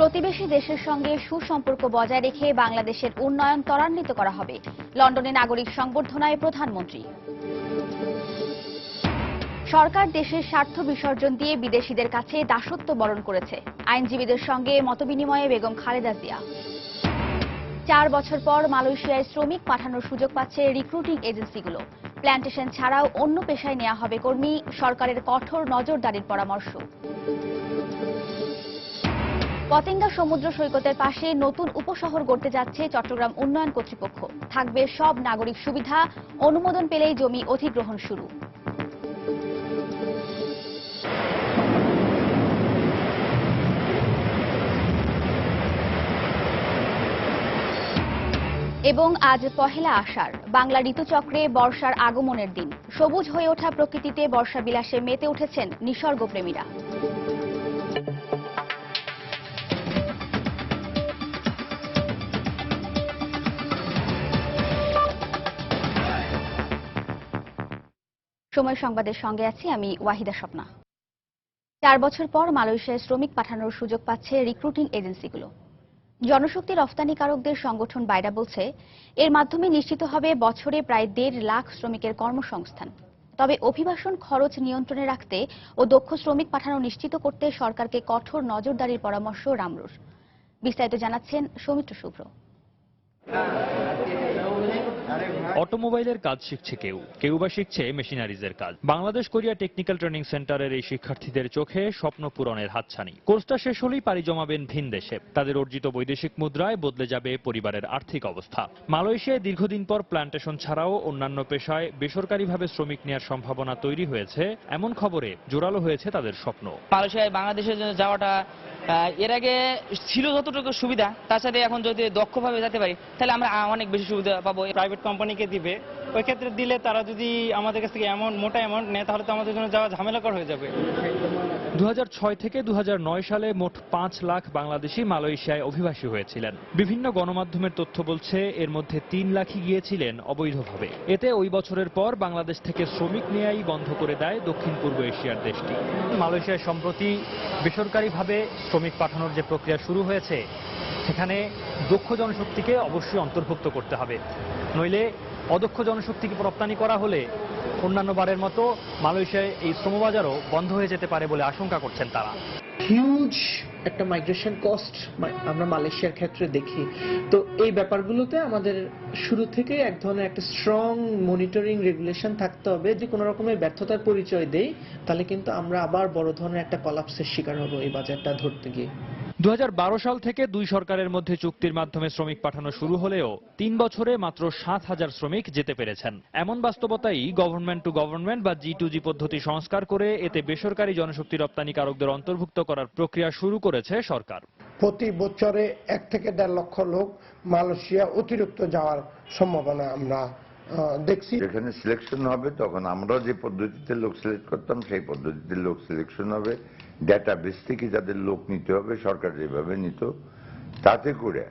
প্রতিবেশী দেশের সঙ্গে সুসম্পর্ক বজায় রেখে বাংলাদেশের উন্নয়ন ত্বরান্বিত করা হবে। লন্ডনে নাগরিক সংবর্ধনায় প্রধানমন্ত্রী। সরকার দেশের স্বার্থ বিসর্জন দিয়ে বিদেশিদের কাছে দাসত্ব বরণ করেছে। আইনজীবীদের সঙ্গে মতবিনিময়ে বেগম খালেদা জিয়া। 4 বছর পর মালয়েশিয়ায় শ্রমিক পাঠানোর সুযোগ পাচ্ছে রিক্রুটিং এজেন্সিগুলো। প্ল্যান্টেশন ছাড়াও অন্য পেশায় নেওয়া হবে কর্মী, সরকারের কঠোর নজরদারির পরামর্শ। পতেঙ্গা সমুদ্র সৈকতের পাশে নতুন উপশহর গড়তে যাচ্ছে চট্টগ্রাম উন্নয়ন কর্তৃপক্ষ। থাকবে সব নাগরিক সুবিধা, অনুমোদন পেলেই জমি অধিগ্রহণ শুরু। এবং আজ পহেলা আষাঢ়, বাংলা ঋতুচক্রে বর্ষার আগমনের দিন। সবুজ হয়ে ওঠা প্রকৃতিতে বর্ষা বিলাসে মেতে উঠেছেন নিসর্গপ্রেমীরা। সময় সংবাদের সঙ্গে আছি আমি ওয়াহিদা স্বপ্না। 4 বছর পর মালয়েশিয়ায় শ্রমিক পাঠানোর সুযোগ পাচ্ছে রিক্রুটিং এজেন্সিগুলো। জনশক্তি রফতানিকারকদের সংগঠন বাইরা বলছে, এর মাধ্যমে নিশ্চিত হবে বছরে প্রায় 1.5 লাখ শ্রমিকের কর্মসংস্থান। তবে অভিবাসন খরচ নিয়ন্ত্রণে রাখতে ও দক্ষ শ্রমিক পাঠানো নিশ্চিত করতে সরকারকে কঠোর নজরদারির পরামর্শ রামরুর। বিস্তারিত জানাচ্ছেন সৌমিত্র শুভ্র। অটোমোবাইলের কাজ শিখছে কেউ বা শিখছে মেশিনারিজের কাজ। বাংলাদেশ কোরিয়া টেকনিক্যাল ট্রেনিং সেন্টারের এই শিক্ষার্থীদের চোখে স্বপ্ন পূরণের হাতছানি। কোর্সটা শেষ হলেই পাড়ি জমাবেন ভিন দেশে। তাদের অর্জিত বৈদেশিক মুদ্রায় বদলে যাবে পরিবারের আর্থিক অবস্থা। মালয়েশিয়ায় দীর্ঘদিন পর প্ল্যান্টেশন ছাড়াও অন্যান্য পেশায় বেসরকারিভাবে শ্রমিক নেওয়ার সম্ভাবনা তৈরি হয়েছে এমন খবরে জোরালো হয়েছে তাদের স্বপ্ন। মালয়েশিয়ায় বাংলাদেশের জন্য যাওয়াটা এর আগে ছিল যতটুকু সুবিধা, তার সাথে এখন যদি দক্ষভাবে যেতে পারি তাহলে আমরা অনেক বেশি সুবিধা পাবো। প্রাইভেট কোম্পানিকে দিবে, ওই ক্ষেত্রে দিলে তারা যদি আমাদের কাছ থেকে মোটা অ্যামাউন্ট নেয় তাহলে তো আমাদের জন্য যাওয়া ঝামেলাকর হয়ে যাবে। 2006 থেকে 2009 সালে মোট 5 লাখ বাংলাদেশি মালয়েশিয়ায় অভিবাসী হয়েছিলেন। বিভিন্ন গণমাধ্যমের তথ্য বলছে এর মধ্যে 3 লাখই গিয়েছিলেন অবৈধভাবে। এতে ওই বছরের পর বাংলাদেশ থেকে শ্রমিক নেয়াই বন্ধ করে দেয় দক্ষিণ পূর্ব এশিয়ার দেশটি। মালয়েশিয়ায় সম্প্রতি বেসরকারিভাবে শ্রমিক পাঠানোর যে প্রক্রিয়া শুরু হয়েছে, সেখানে দক্ষ জনশক্তিকে অবশ্যই অন্তর্ভুক্ত করতে হবে, নইলে অদক্ষ জনশক্তিকে রপ্তানি করা হলে অন্যান্য বারের মতো মালয়েশিয়ায় এই শ্রমবাজারও বন্ধ হয়ে যেতে পারে বলে আশঙ্কা করছেন তারা। হিউজ একটা মাইগ্রেশন কস্ট আমরা মালয়েশিয়ার ক্ষেত্রে দেখি। তো এই ব্যাপারগুলোতে আমাদের শুরু থেকে এক ধরনের একটা স্ট্রং মনিটরিং রেগুলেশন থাকতে হবে। যে কোনো রকমের ব্যর্থতার পরিচয় দেই তাহলে কিন্তু আমরা আবার বড় ধরনের একটা কলাপসের শিকার হব এই বাজারটা ধরতে গিয়ে। 2012 সাল থেকে দুই সরকারের মধ্যে চুক্তির মাধ্যমে শ্রমিক পাঠানো শুরু হলেও 3 বছরে মাত্র 7,000 শ্রমিক যেতে পেরেছেন। এমন বাস্তবতাই গভর্নমেন্ট টু গভর্নমেন্ট বা G2G পদ্ধতি সংস্কার করে এতে বেসরকারি জনশক্তি রপ্তানিকারকদের অন্তর্ভুক্ত করার প্রক্রিয়া শুরু করেছে সরকার। প্রতি বছরে 1 থেকে 1.5 লক্ষ লোক মালয়েশিয়া অতিরিক্ত যাওয়ার সম্ভাবনা আমরা দেখছি। যেখানে সিলেকশন হবে তখন আমরা যে পদ্ধতিতে লোক সিলেক্ট করতাম সেই পদ্ধতিতে লোক সিলেকশন হবে। ডেটাবেস থেকে যাদের লোক নিতে হবে সরকার যেভাবে নিত, তাতে করে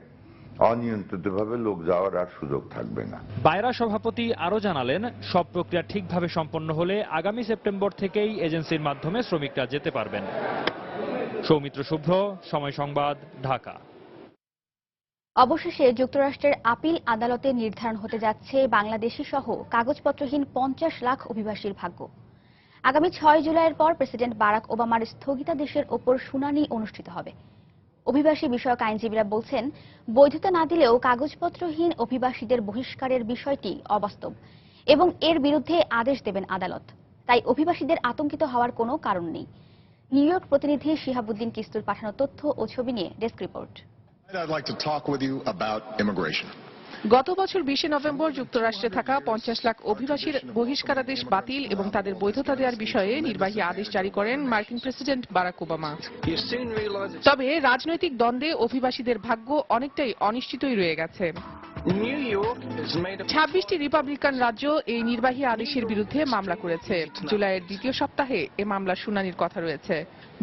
অনিয়ন্ত্রিতভাবে লোক যাওয়ার আর সুযোগ থাকবে না। বাইরা সভাপতি আরো জানালেন, সব প্রক্রিয়া ঠিকভাবে সম্পন্ন হলে আগামী সেপ্টেম্বর থেকেই এজেন্সির মাধ্যমে শ্রমিকরা যেতে পারবেন। সৌমিত্র শুভ্র, সময় সংবাদ, ঢাকা। অবশেষে যুক্তরাষ্ট্রের আপিল আদালতে নির্ধারণ হতে যাচ্ছে বাংলাদেশি সহ কাগজপত্রহীন 50 লাখ অভিবাসীর ভাগ্য। আগামী 6 জুলাইয়ের পর প্রেসিডেন্ট বারাক ওবামার স্থগিতাদেশের ওপর শুনানি অনুষ্ঠিত হবে। অভিবাসী বিষয়ক আইনজীবীরা বলছেন, বৈধতা না দিলেও কাগজপত্রহীন অভিবাসীদের বহিষ্কারের বিষয়টি অবাস্তব এবং এর বিরুদ্ধে আদেশ দেবেন আদালত। তাই অভিবাসীদের আতঙ্কিত হওয়ার কোনো কারণ নেই। নিউ ইয়র্ক প্রতিনিধি শিহাবুদ্দিন কিস্তুর পাঠানো তথ্য ও ছবি নিয়ে ডেস্ক রিপোর্ট। গত বছর 20 নভেম্বর যুক্তরাষ্ট্রে থাকা 50 লাখ অভিবাসীর বহিষ্কারাদেশ বাতিল এবং তাদের বৈধতা দেওয়ার বিষয়ে নির্বাহী আদেশ জারি করেন মার্কিন প্রেসিডেন্ট বারাক ওবামা। তবে রাজনৈতিক দ্বন্দ্বে অভিবাসীদের ভাগ্য অনেকটাই অনিশ্চিতই রয়ে গেছে। 26টি রিপাবলিকান রাজ্য এই নির্বাহী আদেশের বিরুদ্ধে মামলা করেছে। জুলাইয়ের দ্বিতীয় সপ্তাহে এ মামলার শুনানির কথা রয়েছে।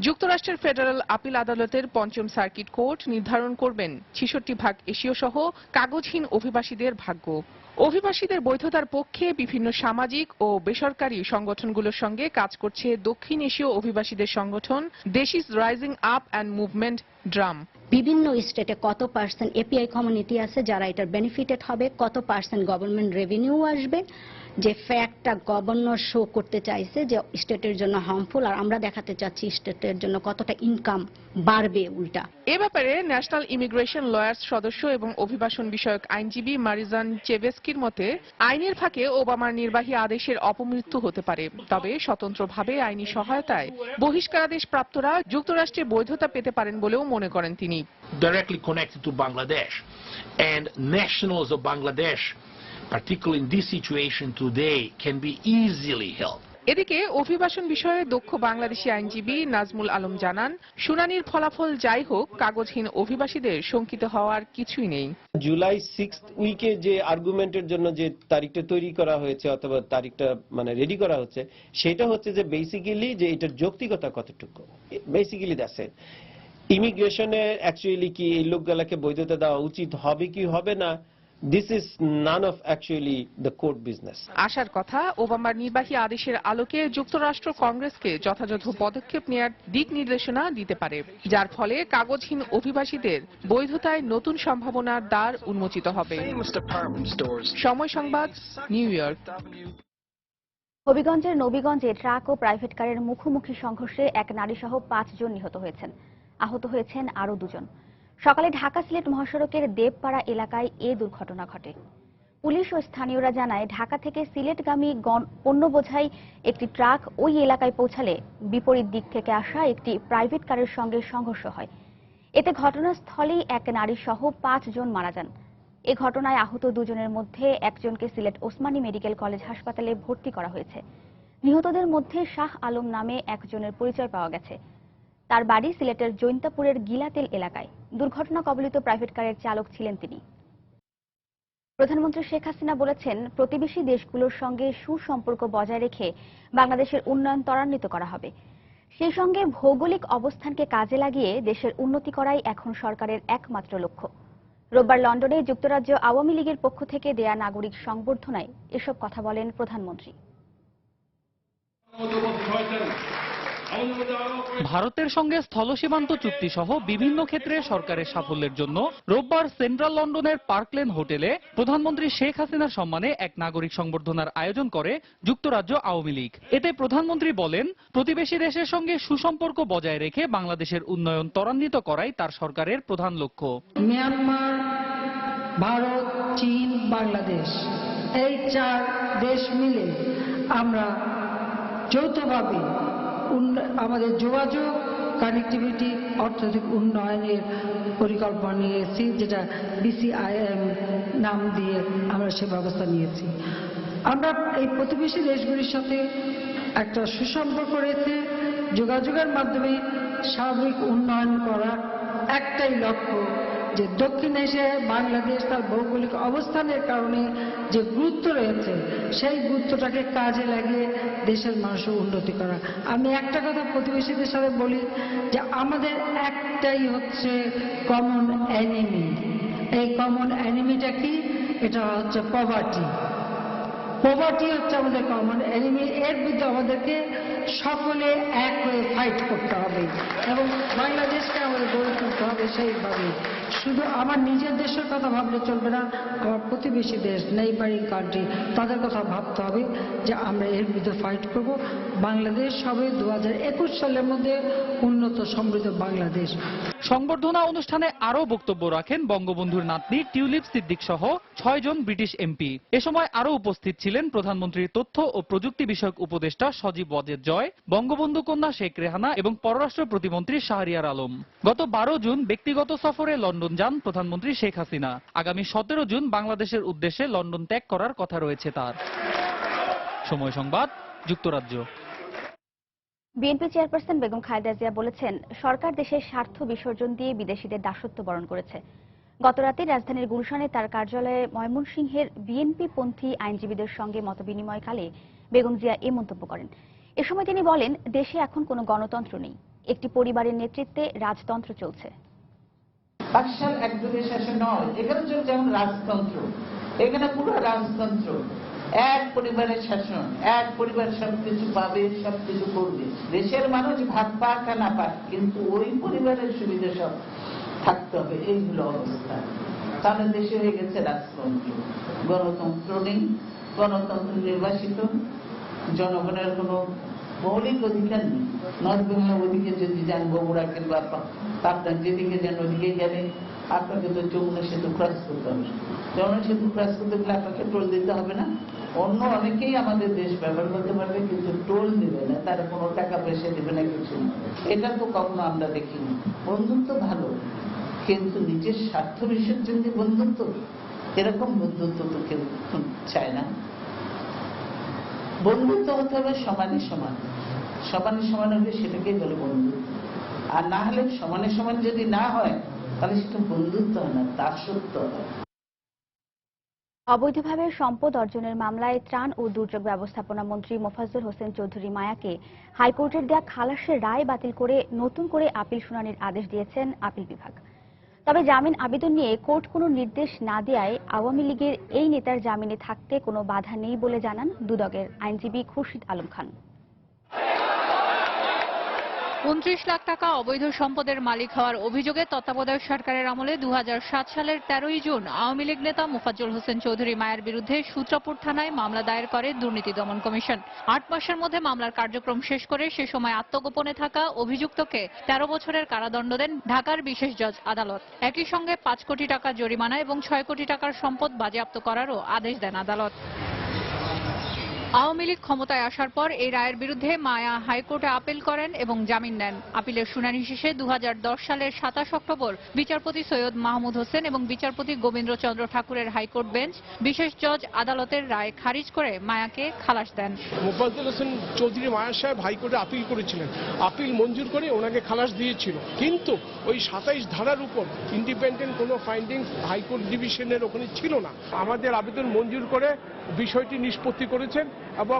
যুক্তরাষ্ট্রের ফেডারেল আপিল আদালতের 5ম সার্কিট কোর্ট নির্ধারণ করবেন 66% এশীয় সহ কাগজহীন অভিবাসীদের ভাগ্য। অভিবাসীদের বৈধতার পক্ষে বিভিন্ন সামাজিক ও বেসরকারি সংগঠনগুলোর সঙ্গে কাজ করছে দক্ষিণ এশীয় অভিবাসীদের সংগঠন দেশ is rising up and movement drum. বিভিন্ন স্টেটে কত পার্সেন্ট এপিআই কমিউনিটি আছে যারা এটার বেনিফিটেড হবে, কত পার্সেন্ট গভর্নমেন্ট রেভিনিউ আসবে, যে ফ্যাক্টটা গভর্নর শো করতে চাইছে যে স্টেটের জন্য হার্মফুল, আর আমরা দেখাতে চাচ্ছি স্টেটের জন্য কতটা ইনকাম বাড়বে উল্টা। এ ব্যাপারে ন্যাশনাল ইমিগ্রেশন লয়ার্স সদস্য এবং অভিবাসন বিষয়ক আইনজীবী মারিজান চেভেস্কির মতে, আইনের ফাঁকে ওবামার নির্বাহী আদেশের অপমৃত্যু হতে পারে, তবে স্বতন্ত্রভাবে আইনি সহায়তায় বহিষ্কারাদেশ প্রাপ্তরা যুক্তরাষ্ট্রে বৈধতা পেতে পারেন বলেও মনে করেন তিনি। Directly connected to Bangladesh, and nationals of Bangladesh, particularly in this situation today, can be easily helped. এদিকে অভিবাসন বিষয়ে দক্ষ বাংলাদেশি আইনজীবী নাজমুল আলম জানান, শুনানির ফলাফল যাই হোক, কাগজহীন অভিবাসীদের শঙ্কিত হওয়ার কিছুই নেই। জুলাই 6th উইকে যে আর্গুমেন্টের জন্য যে তারিখটা তৈরি করা হয়েছে অথবা তারিখটা মানে রেডি করা হচ্ছে, সেটা হচ্ছে যে বেসিক্যালি যে এটার যৌক্তিকতা কতটুকু, বেসিক্যালি দ্যাটস ইট। ইমিগ্রেশনে অ্যাকচুয়ালি কি এই লোকগুলাকে বৈধতা দেওয়া উচিত হবে কি হবে না, this is none of actually the court business. আশার কথা, ওবামার নির্বাহী আদেশের আলোকে যুক্তরাষ্ট্র কংগ্রেসকে যথাযথ পদক্ষেপ নেয়ার দিক নির্দেশনা দিতে পারে, যার ফলে কাগজহীন অভিবাসীদের বৈধতায় নতুন সম্ভাবনার দ্বার উন্মোচিত হবে। সময় সংবাদ, নিউ ইয়র্ক। হবিগঞ্জের নবীগঞ্জে ট্রাক ও প্রাইভেট কারের মুখোমুখি সংঘর্ষে এক নারীসহ 5 জন নিহত হয়েছেন, আহত হয়েছেন আরও 2 জন। সকালে ঢাকা সিলেট মহাসড়কের দেবপাড়া এলাকায় এ দুর্ঘটনা ঘটে। পুলিশ ও স্থানীয়রা জানায়, ঢাকা থেকে সিলেটগামী পণ্য বোঝাই একটি ট্রাক ওই এলাকায় পৌঁছালে বিপরীত দিক থেকে আসা একটি প্রাইভেট কারের সঙ্গে সংঘর্ষ হয়। এতে ঘটনাস্থলেই এক নারী সহ 5 জন মারা যান। এ ঘটনায় আহত 2 জনের মধ্যে একজনকে সিলেট ওসমানী মেডিকেল কলেজ হাসপাতালে ভর্তি করা হয়েছে। নিহতদের মধ্যে শাহ আলম নামে একজনের পরিচয় পাওয়া গেছে। তার বাড়ি সিলেটের জৈন্তাপুরের গিলাতেল এলাকায়। দুর্ঘটনা কবলিত প্রাইভেট কারের চালক ছিলেন তিনি। প্রধানমন্ত্রী শেখ হাসিনা বলেছেন, প্রতিবেশী দেশগুলোর সঙ্গে সুসম্পর্ক বজায় রেখে বাংলাদেশের উন্নয়ন ত্বরান্বিত করা হবে। সেই সঙ্গে ভৌগোলিক অবস্থানকে কাজে লাগিয়ে দেশের উন্নতি করাই এখন সরকারের একমাত্র লক্ষ্য। রোববার লন্ডনে যুক্তরাজ্য আওয়ামী লীগের পক্ষ থেকে দেয়া নাগরিক সংবর্ধনায় এসব কথা বলেন প্রধানমন্ত্রী। ভারতের সঙ্গে স্থল সীমান্ত চুক্তি সহ বিভিন্ন ক্ষেত্রে সরকারের সাফল্যের জন্য রোববার সেন্ট্রাল লন্ডনের পার্কলেন হোটেলে প্রধানমন্ত্রী শেখ হাসিনার সম্মানে এক নাগরিক সংবর্ধনার আয়োজন করে যুক্তরাজ্য আওয়ামী লীগ। এতে প্রধানমন্ত্রী বলেন, প্রতিবেশী দেশের সঙ্গে সুসম্পর্ক বজায় রেখে বাংলাদেশের উন্নয়ন ত্বরান্বিত করাই তার সরকারের প্রধান লক্ষ্য। মিয়ানমার, ভারত, চীন, বাংলাদেশ, এই 4 দেশ মিলে আমরা যৌথভাবে আমাদের যোগাযোগ, কানেক্টিভিটি, অর্থনৈতিক উন্নয়নের পরিকল্পনা নিয়েছি, যেটা BCIM নাম দিয়ে আমরা সে ব্যবস্থা নিয়েছি। আমরা এই প্রতিবেশী দেশগুলির সাথে একটা সুসম্পর্ক রেখে যোগাযোগের মাধ্যমে সার্বিক উন্নয়ন করা একটাই লক্ষ্য, যে দক্ষিণ এশিয়ায় বাংলাদেশ তার ভৌগোলিক অবস্থানের কারণে যে গুরুত্ব রয়েছে, সেই গুরুত্বটাকে কাজে লাগিয়ে দেশের মানুষের উন্নতি করা। আমি একটা কথা প্রতিবেশীদের সাথে বলি, যে আমাদের একটাই হচ্ছে কমন এনিমি। এই কমন এনিমিটা কি? এটা হচ্ছে পভার্টি। পভার্টি হচ্ছে আমাদের কমন এনিমি। এর বিরুদ্ধে আমাদেরকে সকলে এক হয়ে ফাইট করতে হবে এবং বাংলাদেশকে আমাদের গড়ে তুলতে হবে সেইভাবে। শুধু আমার নিজের দেশের কথা ভাবলে চলবে না, আমার প্রতিবেশী দেশ, নেইবারিং কান্ট্রি, তাদের কথা ভাবতে হবে যে আমরা এর বিরুদ্ধে ফাইট করব। বাংলাদেশ হবে 2021 সালের মধ্যে উন্নত সমৃদ্ধ বাংলাদেশ। সংবর্ধনা অনুষ্ঠানে আরও বক্তব্য রাখেন বঙ্গবন্ধুর নাতনি টিউলিপ সিদ্দিক সহ 6 জন ব্রিটিশ এমপি। এ সময় আরও উপস্থিত ছিলেন প্রধানমন্ত্রীর তথ্য ও প্রযুক্তি বিষয়ক উপদেষ্টা সজীব ওয়াজেদ জয়, বঙ্গবন্ধু কন্যা শেখ রেহানা এবং পররাষ্ট্র প্রতিমন্ত্রী শাহরিয়ার আলম। গত 12 জুন ব্যক্তিগত সফরে লন্ডন যান প্রধানমন্ত্রী শেখ হাসিনা। আগামী 17 জুন বাংলাদেশের উদ্দেশ্যে লন্ডন ত্যাগ করার কথা রয়েছে তার। সময় সংবাদ, যুক্তরাজ্য। বিএনপি চেয়ারপারসন বেগম খালেদা জিয়া বলেছেন, সরকার দেশের স্বার্থ বিসর্জন দিয়ে বিদেশিদের দাসত্ব বরণ করেছে। গতরাতে রাজধানীর গুলশানে তার কার্যালয়ে ময়মনসিংহের বিএনপি-পন্থী আইনজীবীদের সঙ্গে মতবিনিময়কালে বেগম জিয়া এ মন্তব্য করেন। এ সময় তিনি বলেন, দেশে এখন কোনো গণতন্ত্র নেই, একটি পরিবারের নেতৃত্বে রাজতন্ত্র চলছে। পাকিস্তান একজনের শাসন নয়, এখানে চলছে যেমন রাজতন্ত্র, এখানে পুরো রাজতন্ত্র, এক পরিবারের শাসন, এক পরিবার সবকিছু পাবে, সবকিছু করবে। দেশের মানুষ ভাত পাক আর না পাক, কিন্তু ওই পরিবারের সুবিধা সব থাকতে হবে, এইগুলো অবস্থা। তাহলে দেশে হয়ে গেছে রাজতন্ত্র, গণতন্ত্র নেই, গণতন্ত্র নির্বাসিত, জনগণের কোনো মৌলিক অধিকার নেই। নর্থ বেঙ্গল ওদিকে যদি যান, বগুড়া কিংবা আপনার যেদিকে যান ওদিকে গেলে আপনাকে তো যমুনা সেতু ক্রস করতে হবে। যমুনা সেতু ক্রস করতে গেলে আপনাকে টোল দিতে হবে না? অন্য অনেকেই আমাদের দেশ ব্যবহার করতে পারবে, কিন্তু টোল দিবে না, তার কোনো টাকা পয়সা দেবে না, কিছু না। এটা তো কখনো আমরা দেখিনি। বন্ধুত্ব ভালো, কিন্তু নিজের স্বার্থ বিষয়ের জন্য বন্ধুত্ব, এরকম বন্ধুত্ব তো কেউ চায় না। বন্ধুত্ব হতে হবে সমানে সমান, সমানে সমান হলে সেটাকেই বলে বন্ধুত্ব। আর না হলে সমানে সমান যদি না হয়, তাহলে সেটা বন্ধুত্ব হয় না, দাসত্ব হয়। অবৈধভাবে সম্পদ অর্জনের মামলায় ত্রাণ ও দুর্যোগ ব্যবস্থাপনা মন্ত্রী মোফাজ্জল হোসেন চৌধুরী মায়াকে হাইকোর্টের দেয়া খালাসের রায় বাতিল করে নতুন করে আপিল শুনানির আদেশ দিয়েছেন আপিল বিভাগ। তবে জামিন আবেদন নিয়ে কোর্ট কোনো নির্দেশ না দেওয়ায় আওয়ামী লীগের এই নেতার জামিনে থাকতে কোনো বাধা নেই বলে জানান দুদকের আইনজীবী খুরশিদ আলম খান। 29 লাখ টাকা অবৈধ সম্পদের মালিক হওয়ার অভিযোগে তত্ত্বাবধায়ক সরকারের আমলে 2007 সালের 13 জুন আওয়ামী লীগ নেতা মোফাজ্জল হোসেন চৌধুরী মায়ের বিরুদ্ধে সূত্রাপুর থানায় মামলা দায়ের করে দুর্নীতি দমন কমিশন। 8 মাসের মধ্যে মামলার কার্যক্রম শেষ করে সে সময় আত্মগোপনে থাকা অভিযুক্তকে 13 বছরের কারাদণ্ড দেন ঢাকার বিশেষ জজ আদালত। একই সঙ্গে 5 কোটি টাকা জরিমানা এবং 6 কোটি টাকার সম্পদ বাজেয়াপ্ত করারও আদেশ দেন আদালত। আওয়ামী লীগ ক্ষমতায় আসার পর এই রায়ের বিরুদ্ধে মায়া হাইকোর্টে আপিল করেন এবং জামিন নেন। আপিলের শুনানি শেষে 2010 সালের 27 অক্টোবর বিচারপতি সৈয়দ মাহমুদ হোসেন এবং বিচারপতি গোবিন্দ্রচন্দ্র ঠাকুরের হাইকোর্ট বেঞ্চ বিশেষ জজ আদালতের রায় খারিজ করে মায়াকে খালাস দেন। মোফাজ্জল হোসেন চৌধুরী মায়া সাহেব হাইকোর্টে আপিল করেছিলেন, আপিল মঞ্জুর করে ওনাকে খালাস দিয়েছিল, কিন্তু ওই 27 ধারার উপর ইন্ডিপেন্ডেন্ট কোনো ফাইন্ডিংস হাইকোর্ট ডিভিশনের ওখানে ছিল না। আমাদের আবেদন মঞ্জুর করে বিষয়টি নিষ্পত্তি করেছেন এবং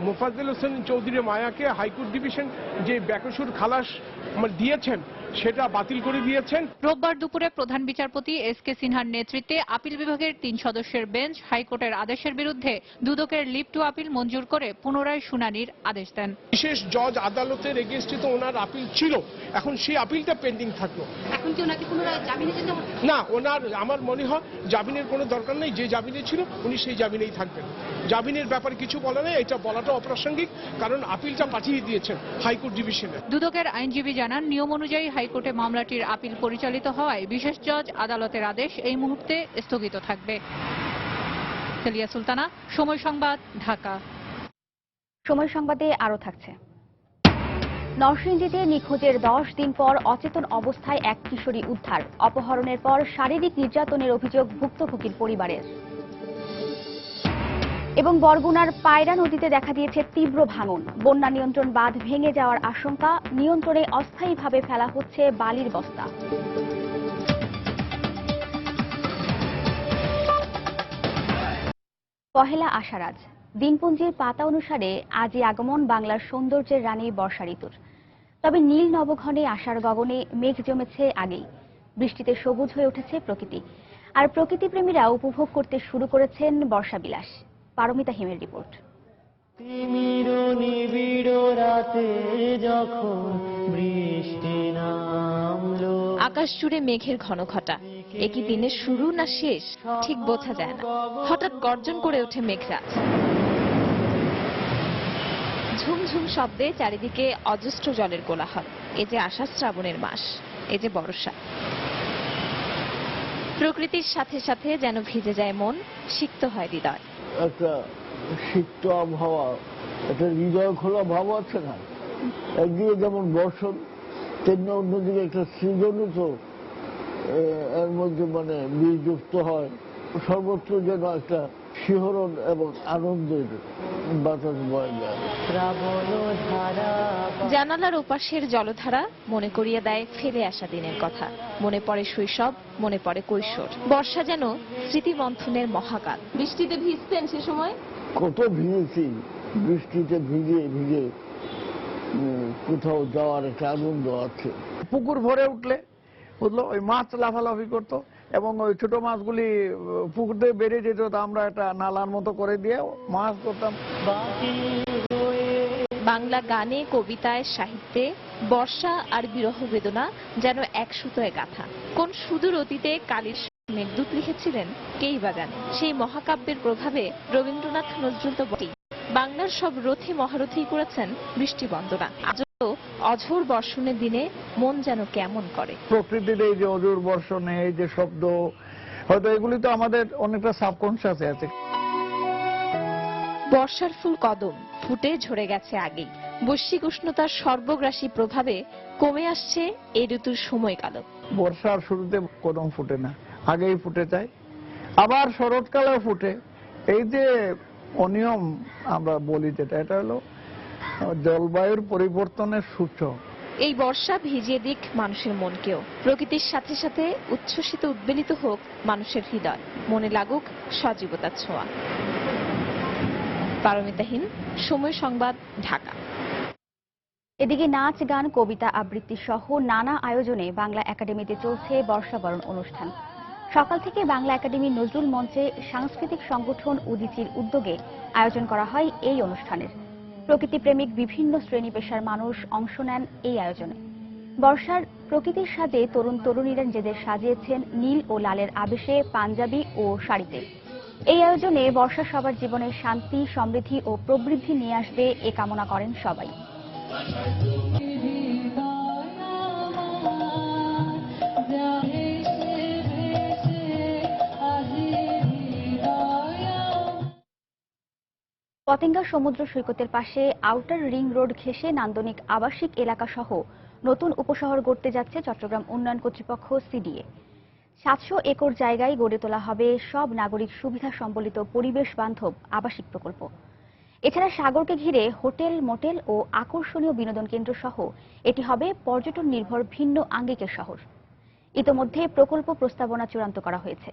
মোফাজ্জল হোসেন চৌধুরী মায়াকে হাইকোর্ট ডিভিশন যে বেকসুর খালাস দিয়েছেন সেটা বাতিল করে দিয়েছেন। রোববার দুপুরে প্রধান বিচারপতি এস.কে. সিনহার নেতৃত্বে আপিল বিভাগের 3 সদস্যের বেঞ্চ হাইকোর্টের আদেশের বিরুদ্ধে দুদকের লিভ টু আপিল মঞ্জুর করে পুনরায় শুনানির আদেশ দেন। বিশেষ জজ আদালতের এগেইনস্টে তো ওনার আপিল ছিল, এখন সেই আপিলটা পেন্ডিং থাকলো। এখন কি ওনাকে পুনরায় জামিনে যেতে হবে? না, ওনার আমার মনে হয় জামিনের কোনো দরকার নেই। যে জামিনে ছিল উনি সেই জামিনেই থাকবেন। জামিনের ব্যাপারে কিছু বলা নেই, এটা বলাটা অপ্রাসঙ্গিক, কারণ আপিলটা পাঠিয়ে দিয়েছেন হাইকোর্ট ডিভিশনে। দুদকের আইনজীবী জানান, নিয়ম অনুযায়ী হাইকোর্টে মামলাটির আপিল পরিচালিত হওয়ায় বিশেষ জজ আদালতের আদেশ এই মুহূর্তে স্থগিত থাকবে। সেলিয়া সুলতানা, সময় সংবাদ, ঢাকা। সময় সংবাদে আরো থাকছে। নরসিংদীতে নিখোঁজের 10 দিন পর অচেতন অবস্থায় এক কিশোরী উদ্ধার। অপহরণের পর শারীরিক নির্যাতনের অভিযোগ ভুক্তভোগীর পরিবারের। এবং বরগুনার পায়রা নদীতে দেখা দিয়েছে তীব্র ভাঙন। বন্যা নিয়ন্ত্রণ বাঁধ ভেঙে যাওয়ার আশঙ্কা, নিয়ন্ত্রণে অস্থায়ীভাবে ফেলা হচ্ছে বালির বস্তা। পহেলা আষাঢ় আজ। দিনপঞ্জির পাতা অনুসারে আজই আগমন বাংলার সৌন্দর্যের রানী বর্ষা ঋতুর। তবে নীল নবঘনে আষাঢ় গগনে মেঘ জমেছে আগেই। বৃষ্টিতে সবুজ হয়ে উঠেছে প্রকৃতি, আর প্রকৃতিপ্রেমীরা উপভোগ করতে শুরু করেছেন বর্ষা বিলাস। পারমিতা হিমের রিপোর্ট। আকাশ জুড়ে মেঘের ঘনঘটা, একই দিনের শুরু না শেষ ঠিক বোঝা যায় না। হঠাৎ গর্জন করে ওঠে মেঘরাজ। ঝুমঝুম শব্দে চারিদিকে অজস্র জলের কোলাহল। এ যে আষাঢ় শ্রাবণের মাস, এ যে বর্ষা। প্রকৃতির সাথে সাথে যেন ভিজে যায় মন, সিক্ত হয় হৃদয়। একটা সিক্ত আবহাওয়া, একটা হৃদয় খোলা ভাব আছে না। একদিকে যেমন বর্ষণ, তেমনি অন্যদিকে একটা সৃজনও তো এর মধ্যে বীজযুক্ত হয়। সর্বত্র যেন একটা শিহরণ এবং আনন্দের বাতাস বয়ে যায়। জানালার ওপাশের জলধারা মনে করিয়ে দেয় ফিরে আসা দিনের কথা। মনে পড়ে শৈশব, মনে পড়ে কৈশোর। বর্ষা যেন স্মৃতিমন্থনের মহাকাল। বৃষ্টিতে ভিজতেন সে সময়? কত ভিজেছি, বৃষ্টিতে ভিজে ভিজে কোথাও যাওয়ার একটা আনন্দ আছে। পুকুর ভরে উঠলে ওই মাছ লাফালাফি করতো এবং ওই ছোট মাছগুলি পুকুর থেকে বেরিয়ে যেত, আমরা একটা নালার মতো করে দিয়ে মাছ করতাম। বাংলা গানে, কবিতায়, সাহিত্যে বর্ষা আর বিরহ বেদনা যেন এক সুতোয় গাঁথা। কোন সুদূর অতীতে কালির মেঘদূত লিখেছিলেন কেই বা জানে। সেই মহাকাব্যের প্রভাবে রবীন্দ্রনাথ নজরুল তো বটেই, বাংলার সব রথী মহারথী করেছেন বৃষ্টি বন্দনা। আজও অঝোর বর্ষণের দিনে মন যেন কেমন করে। প্রকৃতির এই যে অজোর বর্ষণে এই যে শব্দ, হয়তো এগুলি তো আমাদের অনেকটা সাবকনশিয়াসে আছে। বর্ষার ফুল কদম ফুটে ঝরে গেছে আগেই। বৈশ্বিক উষ্ণতার সর্বগ্রাসী প্রভাবে কমে আসছে এই ঋতুর সময়কাল। বর্ষার শুরুতে কদম ফুটে না, আগেই ফুটে যায়। আবার শরৎকালেও ফুটে। এই যে অনিয়ম আমরা বলি যেটা, এটা হলো জলবায়ুর পরিবর্তনের সূচক। এই বর্ষা ভিজিয়ে দিক মানুষের মনকেও। প্রকৃতির সাথে সাথে উচ্ছ্বসিত উদ্বেলিত হোক মানুষের হৃদয়, মনে লাগুক সজীবতার ছোঁয়া। পারমিতাহীন, সময় সংবাদ, ঢাকা। এদিকে নাচ, গান, কবিতা আবৃত্তি সহ নানা আয়োজনে বাংলা একাডেমিতে চলছে বর্ষাবরণ অনুষ্ঠান। সকাল থেকে বাংলা একাডেমি নজরুল মঞ্চে সাংস্কৃতিক সংগঠন উদীচীর উদ্যোগে আয়োজন করা হয় এই অনুষ্ঠানের। প্রকৃতিপ্রেমিক বিভিন্ন শ্রেণী পেশার মানুষ অংশ নেন এই আয়োজনে। বর্ষার প্রকৃতির সাথে তরুণ তরুণীরা নিজেদের সাজিয়েছেন নীল ও লালের আবেশে পাঞ্জাবি ও শাড়িতে। এই আয়োজনে বর্ষা সবার জীবনে শান্তি, সমৃদ্ধি ও প্রবৃদ্ধি নিয়ে আসবে এ কামনা করেন সবাই। পতেঙ্গা সমুদ্র সৈকতের পাশে আউটার রিং রোড ঘেঁষে নান্দনিক আবাসিক এলাকা সহ নতুন উপশহর গড়তে যাচ্ছে চট্টগ্রাম উন্নয়ন কর্তৃপক্ষ সিডিএ। 700 একর জায়গায় গড়ে তোলা হবে সব নাগরিক সুবিধা সম্বলিত পরিবেশ বান্ধব আবাসিক প্রকল্প। এছাড়া সাগরকে ঘিরে হোটেল, মোটেল ও আকর্ষণীয় বিনোদন কেন্দ্র সহ এটি হবে পর্যটন নির্ভর ভিন্ন আঙ্গিকের শহর। ইতোমধ্যে প্রকল্প প্রস্তাবনা চূড়ান্ত করা হয়েছে।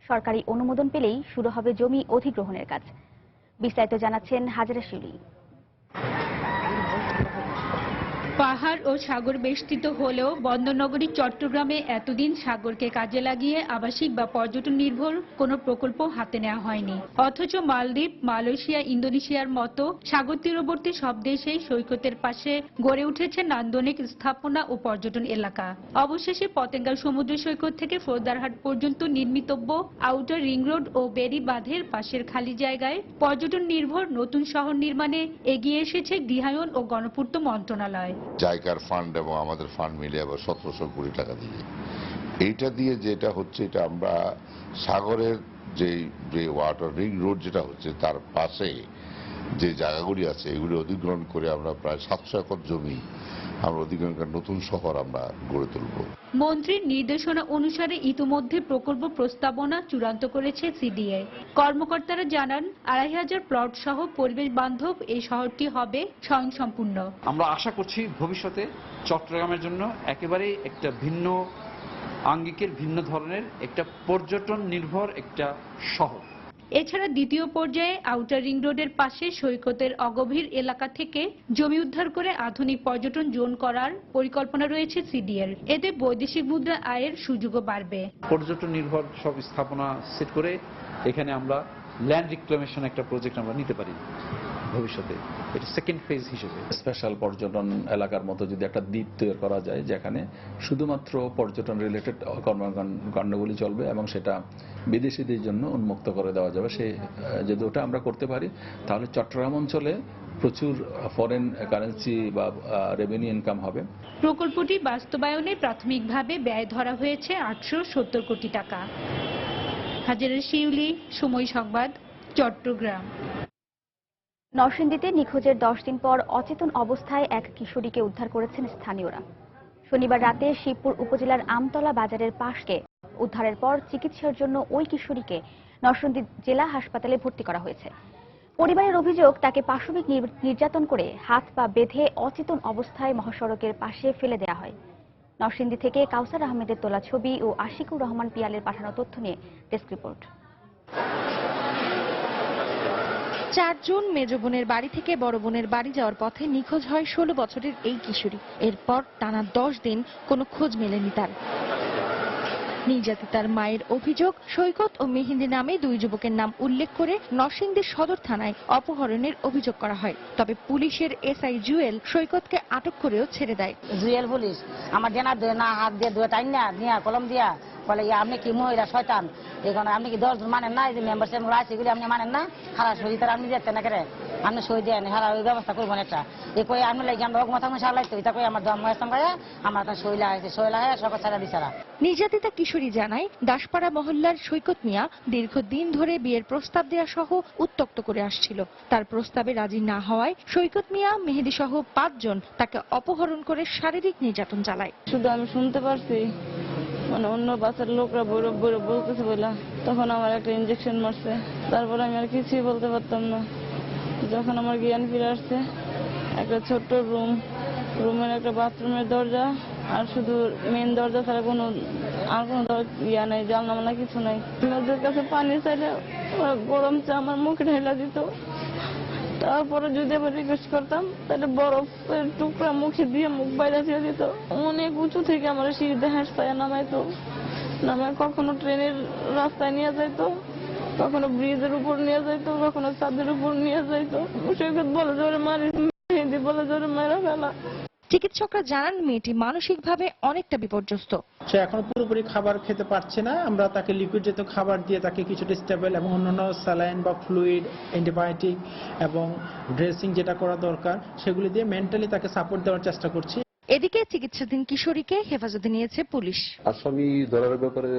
সরকারি অনুমোদন পেলেই শুরু হবে জমি অধিগ্রহণের কাজ। বিস্তারিত জানাচ্ছেন হাজরা শিউলি। পাহাড় ও সাগর বেষ্টিত হলেও বন্দরনগরী চট্টগ্রামে এতদিন সাগরকে কাজে লাগিয়ে আবাসিক বা পর্যটন নির্ভর কোনো প্রকল্প হাতে নেওয়া হয়নি। অথচ মালদ্বীপ, মালয়েশিয়া, ইন্দোনেশিয়ার মতো সাগর তীরবর্তী সব দেশেই সৈকতের পাশে গড়ে উঠেছে নান্দনিক স্থাপনা ও পর্যটন এলাকা। অবশেষে পতেঙ্গা সমুদ্র সৈকত থেকে ফৌজদারহাট পর্যন্ত নির্মিতব্য আউটার রিং রোড ও বেরি বাঁধের পাশের খালি জায়গায় পর্যটন নির্ভর নতুন শহর নির্মাণে এগিয়ে এসেছে গৃহায়ন ও গণপূর্ত মন্ত্রণালয়। জায়গার ফান্ড এবং আমাদের ফান্ড মিলে আবার 1700 কোটি টাকা দিয়ে এইটা দিয়ে যেটা হচ্ছে, এটা আমরা সাগরের যে ওয়াটার রিং রোড যেটা হচ্ছে তার পাশে যে জায়গাগুলি আছে এগুলি অধিগ্রহণ করে আমরা প্রায় 700 একর জমি আমরা অধিগ্রহণ করে নতুন শহর আমরা গড়ে তুলব। মন্ত্রীর নির্দেশনা অনুসারে ইতিমধ্যে প্রকল্প প্রস্তাবনা চূড়ান্ত করেছে সিডিএ। কর্মকর্তারা জানান 2500 প্লট সহ পরিবেশ বান্ধব এই শহরটি হবে স্বয়ংসম্পূর্ণ। আমরা আশা করছি ভবিষ্যতে চট্টগ্রামের জন্য একেবারেই একটা ভিন্ন আঙ্গিকের, ভিন্ন ধরনের একটা পর্যটন নির্ভর একটা শহর। এছাড়া দ্বিতীয় পর্যায়ে আউটার রিং রোডের পাশে সৈকতের অগভীর এলাকা থেকে জমি উদ্ধার করে আধুনিক পর্যটন জোন করার পরিকল্পনা রয়েছে সিডিএর। এতে বৈদেশিক মুদ্রা আয়ের সুযোগও বাড়বে। পর্যটন নির্ভর সব স্থাপনা সেট করে এখানে আমরা ল্যান্ড রিক্লেমেশন একটা প্রজেক্ট আমরা নিতে পারি ভবিষ্যতে, এটা সেকেন্ড ফেজ হিসেবে। স্পেশাল পর্যটন এলাকার মতো যদি একটা দ্বীপ তৈরি করা যায় যেখানে শুধুমাত্র পর্যটন রিলেটেড কর্মকাণ্ডগুলি চলবে এবং সেটা বিদেশিদের জন্য উন্মুক্ত করে দেওয়া যাবে, সে যদি ওটা আমরা করতে পারি তাহলে চট্টগ্রাম অঞ্চলে প্রচুর ফরেন কারেন্সি বা রেভিনিউ ইনকাম হবে। প্রকল্পটি বাস্তবায়নে প্রাথমিকভাবে ব্যয় ধরা হয়েছে 870 কোটি টাকা। হাজরা শিউলি, সময় সংবাদ, চট্টগ্রাম। নরসিংদীতে নিখোঁজের 10 দিন পর অচেতন অবস্থায় এক কিশোরীকে উদ্ধার করেছেন স্থানীয়রা। শনিবার রাতে শিবপুর উপজেলার আমতলা বাজারের পাশকে উদ্ধারের পর চিকিৎসার জন্য ওই কিশোরীকে নরসিংদী জেলা হাসপাতালে ভর্তি করা হয়েছে। পরিবারের অভিযোগ, তাকে পাশবিক নির্যাতন করে হাত পা বেঁধে অচেতন অবস্থায় মহাসড়কের পাশে ফেলে দেওয়া হয়। নরসিংদী থেকে কাউসার আহমেদের তোলা ছবি ও আশিকুর রহমান পিয়ালের পাঠানো তথ্য নিয়ে ডেস্ক রিপোর্ট। 4 জুন মেজ বোনের বাড়ি থেকে বড় বোনের বাড়ি যাওয়ার পথে নিখোঁজ হয় 16 বছরের এই কিশোরী। এরপর টানা 10 দিন কোনো খোঁজ মেলেনি তার। নির্যাতিতার মায়ের অভিযোগ, সৈকত ও মেহেন্দি নামে দুই যুবকের নাম উল্লেখ করে নরসিংদী সদর থানায় অপহরণের অভিযোগ করা হয়। তবে পুলিশের এসআই জুয়েল সৈকতকে আটক করেও ছেড়ে দেয়। জুয়েল পুলিশ আমার দেনা না হাত দিয়ে দুয়ে টাইন না নিয়া কলম দিয়া বলে আপনি কি মহিলা শয়তান, এখানে আপনি কি 10 জন মানেন না, এই যে মেম্বারশিপ আছে এগুলি আপনি মানেন না, হারা সই তারা আপনি যেতেন না করে আপনি সই দেন, হারা ওই ব্যবস্থা করবেন একটা এই কই আমি লাগে আমরা অগমা থাকুন সালাইতো এটা কই আমার দম হয়েছে গায়ে আমার তো সইলা হয়েছে সইলা হয়ে সকাল ছাড়া দিছারা। নির্যাতিতা কিশোরী জানায়, দাসপাড়া মহল্লার সৈকত মিয়া দীর্ঘদিন ধরে বিয়ের প্রস্তাব দেওয়া সহ উত্ত্যক্ত করে আসছিল। তার প্রস্তাবে রাজি না হওয়ায় সৈকত মিয়া, মেহেদি সহ 5 জন তাকে অপহরণ করে শারীরিক নির্যাতন চালায়। শুধু আমি শুনতে পারছি মানে অন্য বাচ্চার লোকরা বৈরব বৈরব বলতেছে বলে, তখন আমার একটা ইনজেকশন মারছে, তারপরে আমি আর কিছুই বলতে পারতাম না। যখন আমার জ্ঞান ফিরে আসছে, একটা ছোট্ট রুমের একটা বাথরুমের দরজা আর শুধু মেন দরজা ছাড়া কোনো ইয়া নাই, জানলা কিছু নাই। ওদের কাছে পানি চাইলে ওরা গরম চা আমার মুখে ঢেলা দিত, তারপরে যদি আবার রিকোয়েস্ট করতাম তাহলে বরফের টুকরা মুখে দিয়ে মুখ বাইরে দিয়ে দিত। অনেক উঁচু থেকে আমার সিঁড়িতে হাসপায় নামাইতো, নামায় কখনো ট্রেনের রাস্তায় নিয়ে যাইতো, কখনো ব্রিজের উপর নিয়ে যাইতো, কখনো ছাদের উপর নিয়ে যাইতো। সৈকত বলে জোরে মারি, মেহেদি বলে জোরে মারা ফেলা। চিকিৎসকরা জানান মেয়েটি মানসিকভাবে অনেকটা বিপর্যস্ত। সে এখন পুরোপুরি খাবার খেতে পারছে না, আমরা তাকে লিকুইড জাতীয় খাবার দিয়ে তাকে কিছুটা স্টেবল এবং অন্যান্য স্যালাইন বা ফ্লুইড, অ্যান্টিবায়োটিক এবং ড্রেসিং যেটা করা দরকার সেগুলি দিয়ে মেন্টালি তাকে সাপোর্ট দেওয়ার চেষ্টা করছি। এদিকে চিকিৎসাধীন কিশোরীকে হেফাজতে নিয়েছে পুলিশ। আসামি ধরার ব্যাপারে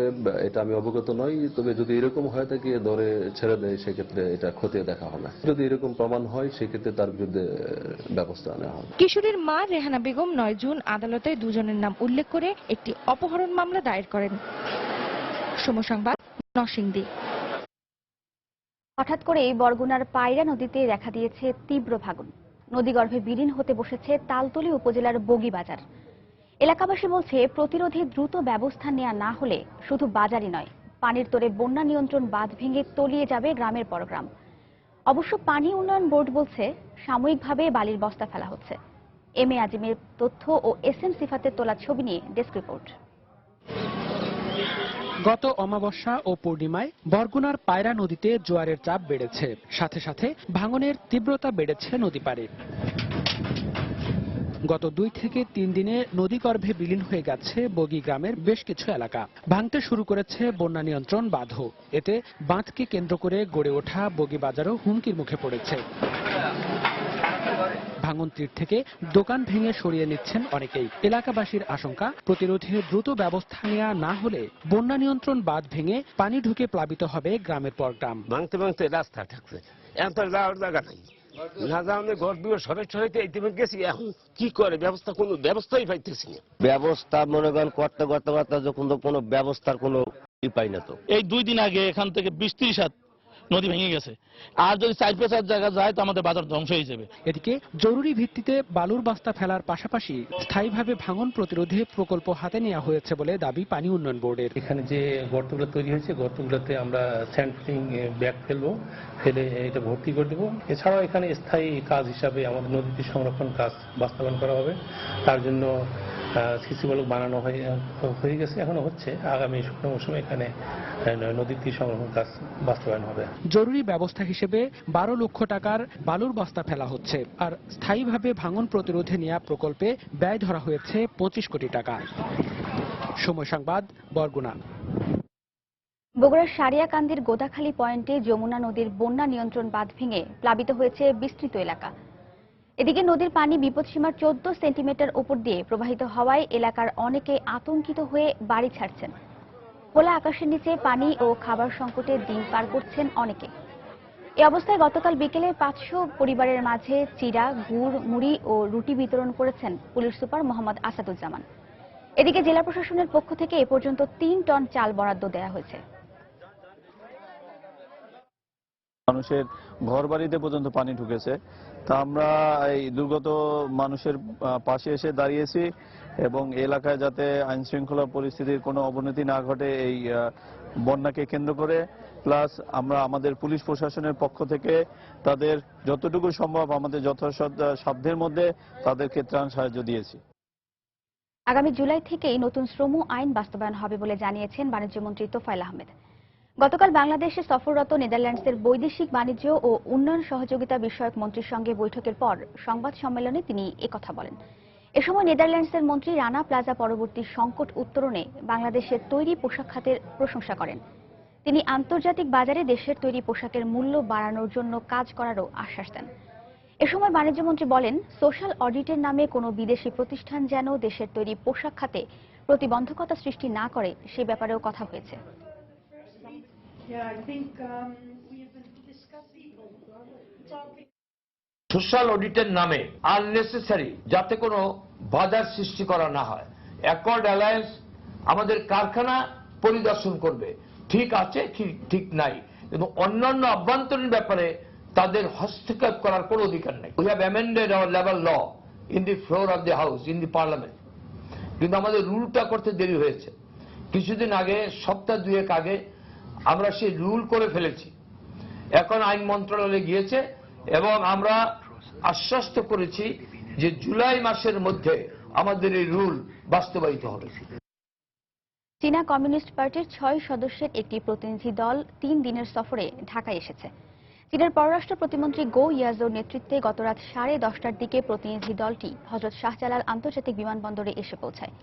এটা আমি অবগত নই, তবে যদি এরকম হয় থাকে ধরে ছেড়ে দেয় সেক্ষেত্রে এটা খতিয়ে দেখা হবে। যদি এরকম প্রমাণ হয় সেক্ষেত্রে তার বিরুদ্ধে ব্যবস্থা নেওয়া হবে। কিশোরীর মা রেহানা বেগম 9 জুন আদালতে 2 জনের নাম উল্লেখ করে একটি অপহরণ মামলা দায়ের করেন। সময় সংবাদ, নরসিংদী। হঠাৎ করে বরগুনার পায়রা নদীতে দেখা দিয়েছে তীব্র ভাঙন। নদীগর্ভে বিলীন হতে বসেছে তালতলী উপজেলার বগিবাজার। এলাকাবাসী বলছে, প্রতিরোধে দ্রুত ব্যবস্থা নেওয়া না হলে শুধু বাজারই নয়, পানির তোরে বন্যা নিয়ন্ত্রণ বাঁধ ভেঙে তলিয়ে যাবে গ্রামের পর গ্রাম। অবশ্য পানি উন্নয়ন বোর্ড বলছে, সাময়িকভাবে বালির বস্তা ফেলা হচ্ছে। এম এ আজিমের তথ্য ও এসএম সিফাতের তোলা ছবি নিয়ে ডেস্ক রিপোর্ট। গত অমাবস্যা ও পূর্ণিমায় বরগুনার পায়রা নদীতে জোয়ারের চাপ বেড়েছে, সাথে সাথে ভাঙনের তীব্রতা বেড়েছে নদী পাড়ে। গত 2 থেকে 3 দিনে নদীগর্ভে বিলীন হয়ে গেছে বগি গ্রামের বেশ কিছু এলাকা। ভাঙতে শুরু করেছে বন্যা নিয়ন্ত্রণ বাঁধও। এতে বাঁধকে কেন্দ্র করে গড়ে ওঠা বগি বাজারও হুমকির মুখে পড়েছে। ভাঙন তীর থেকে দোকান ভেঙে সরিয়ে নিচ্ছেন অনেকেই। এলাকাবাসীর আশঙ্কা, প্রতিরোধে দ্রুত ব্যবস্থা নেওয়া না হলে বন্যা নিয়ন্ত্রণ বাঁধ ভেঙে পানি ঢুকে প্লাবিত হবে গ্রামের পর গ্রাম। ভাঙতে ভাঙতে রাস্তা থাকছে, এখন তো যাওয়ার জায়গা নাই, না যাওয়ার ঘর দুয়ার সরাইতে ইতিমধ্যে গেছি, এখন কি করে ব্যবস্থা, কোনো ব্যবস্থাই পাইতেছি না। ব্যবস্থা মনে করেন করতে করতে করতে যখন তো কোনো ব্যবস্থার কোনো পাই না। তো এই 2 দিন আগে এখান থেকে 20-30 হাত নদী ভেঙে গেছে, আর যদি 4-5 জায়গা যায় তো আমাদের বাজার ধ্বংস হয়ে যাবে। এদিকে জরুরি ভিত্তিতে বালুর বস্তা ফেলার পাশাপাশি স্থায়ীভাবে ভাঙন প্রতিরোধে প্রকল্প হাতে নেওয়া হয়েছে বলে দাবি পানি উন্নয়ন বোর্ডের। এখানে যে গর্তগুলো তৈরি হয়েছে, গর্তগুলোতে আমরা স্যান্ডফিলিং ব্যাগ ফেলবো, ফেলে এটা ভর্তি করে দেবো। এছাড়াও এখানে স্থায়ী কাজ হিসাবে আমাদের নদীটি সংরক্ষণ কাজ বাস্তবায়ন করা হবে। তার জন্য সিসি ব্লক বানানো হয়ে গেছে, এখনো হচ্ছে। আগামী শুকনো মৌসুমে এখানে নদীর তীর সংরক্ষণ কাজ বাস্তবায়ন হবে। জরুরি ব্যবস্থা হিসেবে 12 লক্ষ টাকার বালুর বস্তা ফেলা হচ্ছে, আর স্থায়ীভাবে ভাঙন প্রতিরোধে নেওয়া প্রকল্পে ব্যয় ধরা হয়েছে 25 কোটি টাকা। সময় সংবাদ, বরগুনা। বগুড়ার সারিয়াকান্দির গোদাখালী পয়েন্টে যমুনা নদীর বন্যা নিয়ন্ত্রণ বাঁধ ভেঙে প্লাবিত হয়েছে বিস্তৃত এলাকা। এদিকে নদীর পানি বিপদসীমার 14 সেন্টিমিটার উপর দিয়ে প্রবাহিত হওয়ায় এলাকার অনেকে আতঙ্কিত হয়ে বাড়ি ছাড়ছেন। খোলা আকাশের নিচে পানি ও খাবার সংকটে দিন পার করছেন অনেকে। এই অবস্থায় গতকাল বিকেলে 500 পরিবারের মাঝে চিড়া, গুড়, মুড়ি ও রুটি বিতরণ করেছেন পুলিশ সুপার মোহাম্মদ আসাদুজ্জামান। এদিকে জেলা প্রশাসনের পক্ষ থেকে এ পর্যন্ত 3 টন চাল বরাদ্দ দেওয়া হয়েছে। মানুষের ঘর বাড়িতে পর্যন্ত পানি ঢুকেছে, তা আমরা এই দুর্গত মানুষের পাশে এসে দাঁড়িয়েছি এবং এলাকায় যাতে আইন শৃঙ্খলা পরিস্থিতির কোনো অবনতি না ঘটে এই বন্যাকে কেন্দ্র করে, প্লাস আমরা আমাদের পুলিশ প্রশাসনের পক্ষ থেকে তাদের যতটুকু সম্ভব আমাদের যথাসাধ্যের মধ্যে তাদেরকে ত্রাণ সাহায্য দিয়েছি। আগামী জুলাই থেকেই নতুন শ্রম আইন বাস্তবায়ন হবে বলে জানিয়েছেন বাণিজ্যমন্ত্রী তোফায়েল আহমেদ। গতকাল বাংলাদেশে সফররত নেদারল্যান্ডসের বৈদেশিক বাণিজ্য ও উন্নয়ন সহযোগিতা বিষয়ক মন্ত্রীর সঙ্গে বৈঠকের পর সংবাদ সম্মেলনে তিনি একথা বলেন। এ সময় নেদারল্যান্ডসের মন্ত্রী রানা প্লাজা পরবর্তী সংকট উত্তরণে বাংলাদেশের তৈরি পোশাক খাতের প্রশংসা করেন। তিনি আন্তর্জাতিক বাজারে দেশের তৈরি পোশাকের মূল্য বাড়ানোর জন্য কাজ করারও আশ্বাস দেন। এ সময় বাণিজ্যমন্ত্রী বলেন, সোশ্যাল অডিটের নামে কোনো বিদেশি প্রতিষ্ঠান যেন দেশের তৈরি পোশাক খাতে প্রতিবন্ধকতা সৃষ্টি না করে সে ব্যাপারেও কথা হয়েছে। সোশ্যাল অডিটের নামে আননেসেসারি যাতে কোনো বাধার সৃষ্টি করা না হয়। অ্যাকর্ড অ্যালায়েন্স আমাদের কারখানা পরিদর্শন করবে, ঠিক আছে ঠিক নাই, কিন্তু অন্যান্য অভ্যন্তরীণ ব্যাপারে তাদের হস্তক্ষেপ করার কোনো অধিকার নেই। We have amended our level law in the floor of the house, in the parliament, কিন্তু আমাদের রুলটা করতে দেরি হয়েছে। কিছুদিন আগে, সপ্তাহ দুয়েক আগে আমরা সেই রুল করে ফেলেছি। এখন আইন মন্ত্রণালয়ে গিয়েছে এবং আমরা আশ্বস্ত করেছি যে জুলাই মাসের মধ্যে আমাদের এই রুল বাস্তবায়িত হবে। চীনা কমিউনিস্ট পার্টির 6 সদস্যের একটি প্রতিনিধি দল 3 দিনের সফরে ঢাকায় এসেছে। চীনের পররাষ্ট্র প্রতিমন্ত্রী গো ইয়াজোর নেতৃত্বে গতরাত 10:30টার দিকে প্রতিনিধি দলটি হযরত শাহজালাল আন্তর্জাতিক বিমানবন্দরে এসে পৌঁছায়।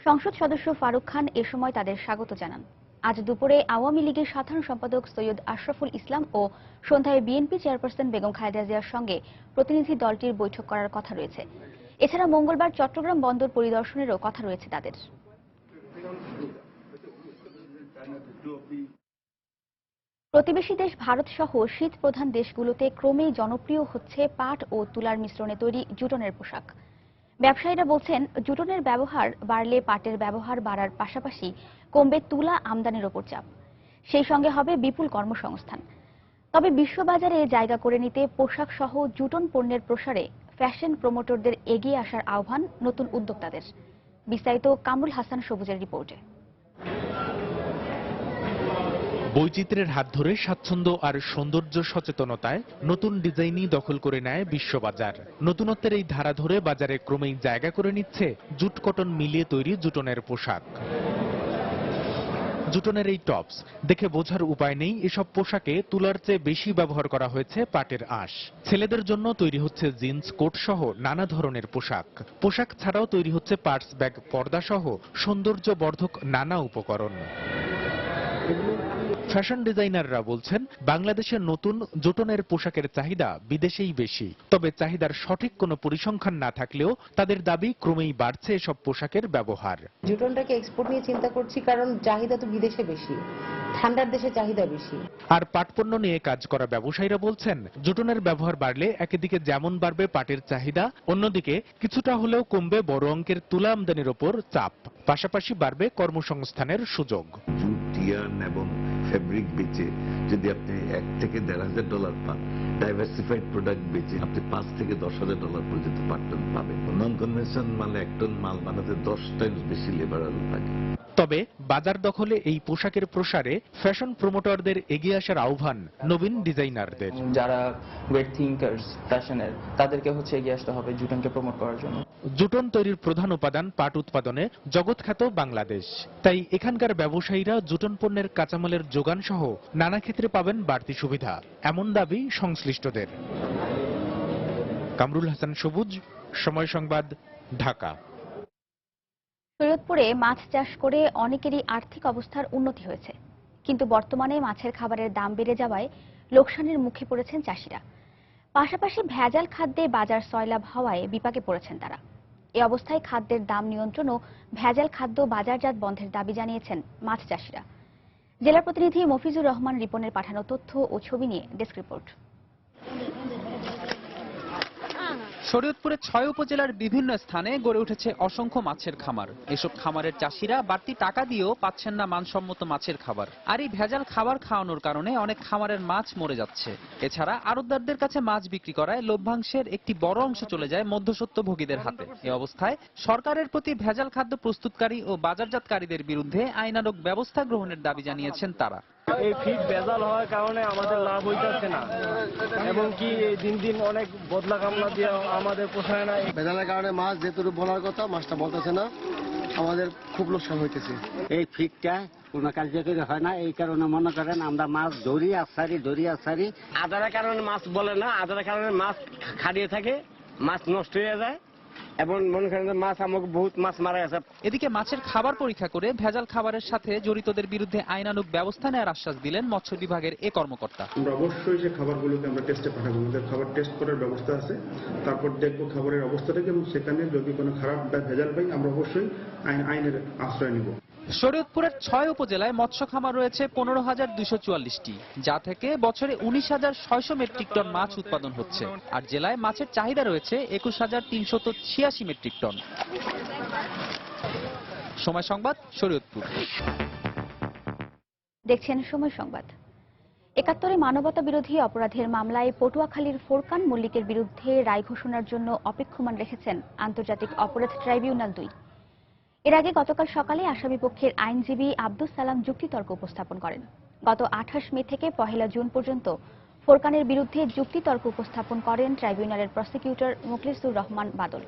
সংসদ সদস্য ফারুক খান এ সময় তাদের স্বাগত জানান। আজ দুপুরে আওয়ামী লীগের সাধারণ সম্পাদক সৈয়দ আশরাফুল ইসলাম ও সন্ধ্যায় বিএনপি চেয়ারপারসন বেগম খালেদা জিয়ার সঙ্গে প্রতিনিধি দলটির বৈঠক করার কথা রয়েছে। এছাড়া মঙ্গলবার চট্টগ্রাম বন্দর পরিদর্শনেরও কথা রয়েছে তাদের। প্রতিবেশী দেশ ভারত সহ শীত প্রধান দেশগুলোতে ক্রমেই জনপ্রিয় হচ্ছে পাট ও তুলার মিশ্রণে তৈরি জুটনের পোশাক। ব্যবসায়ীরা বলছেন, জুটনের ব্যবহার বাড়লে পাটের ব্যবহার বাড়ার পাশাপাশি কমবে তুলা আমদানির ওপর চাপ, সেই সঙ্গে হবে বিপুল কর্মসংস্থান। তবে বিশ্ববাজারে জায়গা করে নিতে পোশাক সহ জুটন পণ্যের প্রসারে ফ্যাশন প্রমোটরদের এগিয়ে আসার আহ্বান নতুন উদ্যোক্তাদের। বিস্তারিত কামরুল হাসান সবুজের রিপোর্টে। বৈচিত্র্যের হাত ধরে স্বাচ্ছন্দ্য আর সৌন্দর্য সচেতনতায় নতুন ডিজাইনই দখল করে নেয় বিশ্ববাজার। নতুনত্বের এই ধারা ধরে বাজারে ক্রমেই জায়গা করে নিচ্ছে জুট কটন মিলিয়ে তৈরি জুটনের পোশাক। জুটনের এই টপস দেখে বোঝার উপায় নেই এসব পোশাকে তুলার চেয়ে বেশি ব্যবহার করা হয়েছে পাটের আঁশ। ছেলেদের জন্য তৈরি হচ্ছে জিন্স কোট সহ নানা ধরনের পোশাক। পোশাক ছাড়াও তৈরি হচ্ছে পার্স ব্যাগ, পর্দা সহ সৌন্দর্য বর্ধক নানা উপকরণ। ফ্যাশন ডিজাইনাররা বলছেন, বাংলাদেশের নতুন জুটনের পোশাকের চাহিদা বিদেশেই বেশি। তবে চাহিদার সঠিক কোনো পরিসংখ্যান না থাকলেও তাদের দাবি ক্রমেই বাড়ছে এসব পোশাকের ব্যবহার। জুটনটাকে এক্সপোর্ট নিয়ে চিন্তা করছি, কারণ চাহিদা তো বিদেশে বেশি, ঠান্ডার দেশে চাহিদা বেশি। আর পাটপণ্য নিয়ে কাজ করা ব্যবসায়ীরা বলছেন, জুটনের ব্যবহার বাড়লে একদিকে যেমন বাড়বে পাটের চাহিদা, অন্যদিকে কিছুটা হলেও কমবে বড় অঙ্কের তুলা আমদানির ওপর চাপ, পাশাপাশি বাড়বে কর্মসংস্থানের সুযোগ। ইয়ার্ন এবং ফেব্রিক বেচে যদি আপনি $1,000 থেকে $1,500 পান, ডাইভার্সিফাইড প্রোডাক্ট বেচে আপনি $5,000 থেকে $10,000 পর্যন্ত পাবেন। নন কনভেনশন মানে এক টন মাল বানাতে 10 টাইমস বেশি লেবার লাগে। তবে বাজার দখলে এই পোশাকের প্রসারে ফ্যাশন প্রমোটরদের এগিয়ে আসার আহ্বান নবীন ডিজাইনারদের। যারা গ্রেট থিঙ্কার্স ফ্যাশনের, তাদেরকে এগিয়ে আসতে হবে জুটনকে প্রমোট করার জন্য। জুটন তৈরির প্রধান উপাদান পাট উৎপাদনে জগৎখ্যাত বাংলাদেশ, তাই এখানকার ব্যবসায়ীরা জুটন পণ্যের কাঁচামালের যোগান সহ নানা ক্ষেত্রে পাবেন বাড়তি সুবিধা, এমন দাবি সংশ্লিষ্টদের। কামরুল হাসান সবুজ, সময় সংবাদ, ঢাকা। সৈয়দপুরে মাছ চাষ করে অনেকেরই আর্থিক অবস্থার উন্নতি হয়েছে, কিন্তু বর্তমানে মাছের খাবারের দাম বেড়ে যাওয়ায় লোকসানের মুখে পড়েছেন চাষিরা। পাশাপাশি ভেজাল খাদ্যে বাজার সয়লাভ হওয়ায় বিপাকে পড়েছেন তারা। এ অবস্থায় খাদ্যের দাম নিয়ন্ত্রণ ও ভেজাল খাদ্য বাজারজাত বন্ধের দাবি জানিয়েছেন মাছ চাষিরা। জেলা প্রতিনিধি মফিজুর রহমান রিপনের পাঠানো তথ্য ও ছবি নিয়ে ডেস্ক রিপোর্ট। শরীয়তপুরের 6 উপজেলার বিভিন্ন স্থানে গড়ে উঠেছে অসংখ্য মাছের খামার। এসব খামারের চাষিরা বাড়তি টাকা দিয়েও পাচ্ছেন না মানসম্মত মাছের খাবার, আর এই ভেজাল খাবার খাওয়ানোর কারণে অনেক খামারের মাছ মরে যাচ্ছে। এছাড়া আড়তদারদের কাছে মাছ বিক্রি করায় লভ্যাংশের একটি বড় অংশ চলে যায় মধ্যস্বত্বভোগীদের হাতে। এ অবস্থায় সরকারের প্রতি ভেজাল খাদ্য প্রস্তুতকারী ও বাজারজাতকারীদের বিরুদ্ধে আইনানুগ ব্যবস্থা গ্রহণের দাবি জানিয়েছেন তারা। এই ফিড ভেজাল হওয়ার কারণে আমাদের লাভ হইতেছে না, এবং কি দিন দিন অনেক বদলা কামলা দিয়ে আমাদের পোষায় না। ভেজালের কারণে মাছ যেহেতু বলার কথা মাছটা বলতেছে না, আমাদের খুব লোকসান হইতেছে। এই ফিডটা কোনো কার্যকরী হয় না, এই কারণে মনে করেন আমরা মাছ ধরি আসারি। আদারের কারণে মাছ বলে না, আদারের কারণে মাছ খাড়িয়ে থাকে, মাছ নষ্ট হয়ে যায়, এবং মনে করেন মাছ আমাকে বহুত মাছ মারা গেছে। এদিকে মাছের খাবার পরীক্ষা করে ভেজাল খাবারের সাথে জড়িতদের বিরুদ্ধে আইনানুগ ব্যবস্থা নেওয়ার আশ্বাস দিলেন মৎস্য বিভাগের এ কর্মকর্তা। আমরা অবশ্যই যে খাবারগুলোকে আমরা টেস্টে পাঠাবো, আমাদের খাবার টেস্ট করার ব্যবস্থা আছে, তারপর দেখবো খাবারের অবস্থাটাকে, এবং সেখানে যদি কোনো খারাপ বা ভেজাল পাই আমরা অবশ্যই আইনের আশ্রয় নিব। শরীয়তপুরের 6 উপজেলায় মৎস্য খামার রয়েছে 15,244টি, যা থেকে বছরে 19,600 মেট্রিক টন মাছ উৎপাদন হচ্ছে, আর জেলায় মাছের চাহিদা রয়েছে 21,386 মেট্রিক টন। সময় সংবাদ, শরীয়তপুর। দেখছেন সময় সংবাদ। ৭১ মানবতা বিরোধী অপরাধের মামলায় পটুয়াখালীর ফোরকান মল্লিকের বিরুদ্ধে রায় ঘোষণার জন্য অপেক্ষমান রেখেছেন আন্তর্জাতিক অপরাধ ট্রাইব্যুনাল ২। এর আগে গতকাল সকালে আসামিপক্ষের আইনজীবী আব্দুস সালাম যুক্তিতর্ক উপস্থাপন করেন। গত ২৮ মে থেকে ১ জুন পর্যন্ত ফোরকানের বিরুদ্ধে যুক্তিতর্ক উপস্থাপন করেন ট্রাইব্যুনালের প্রসিকিউটর মোখলেসুর রহমান বাদল।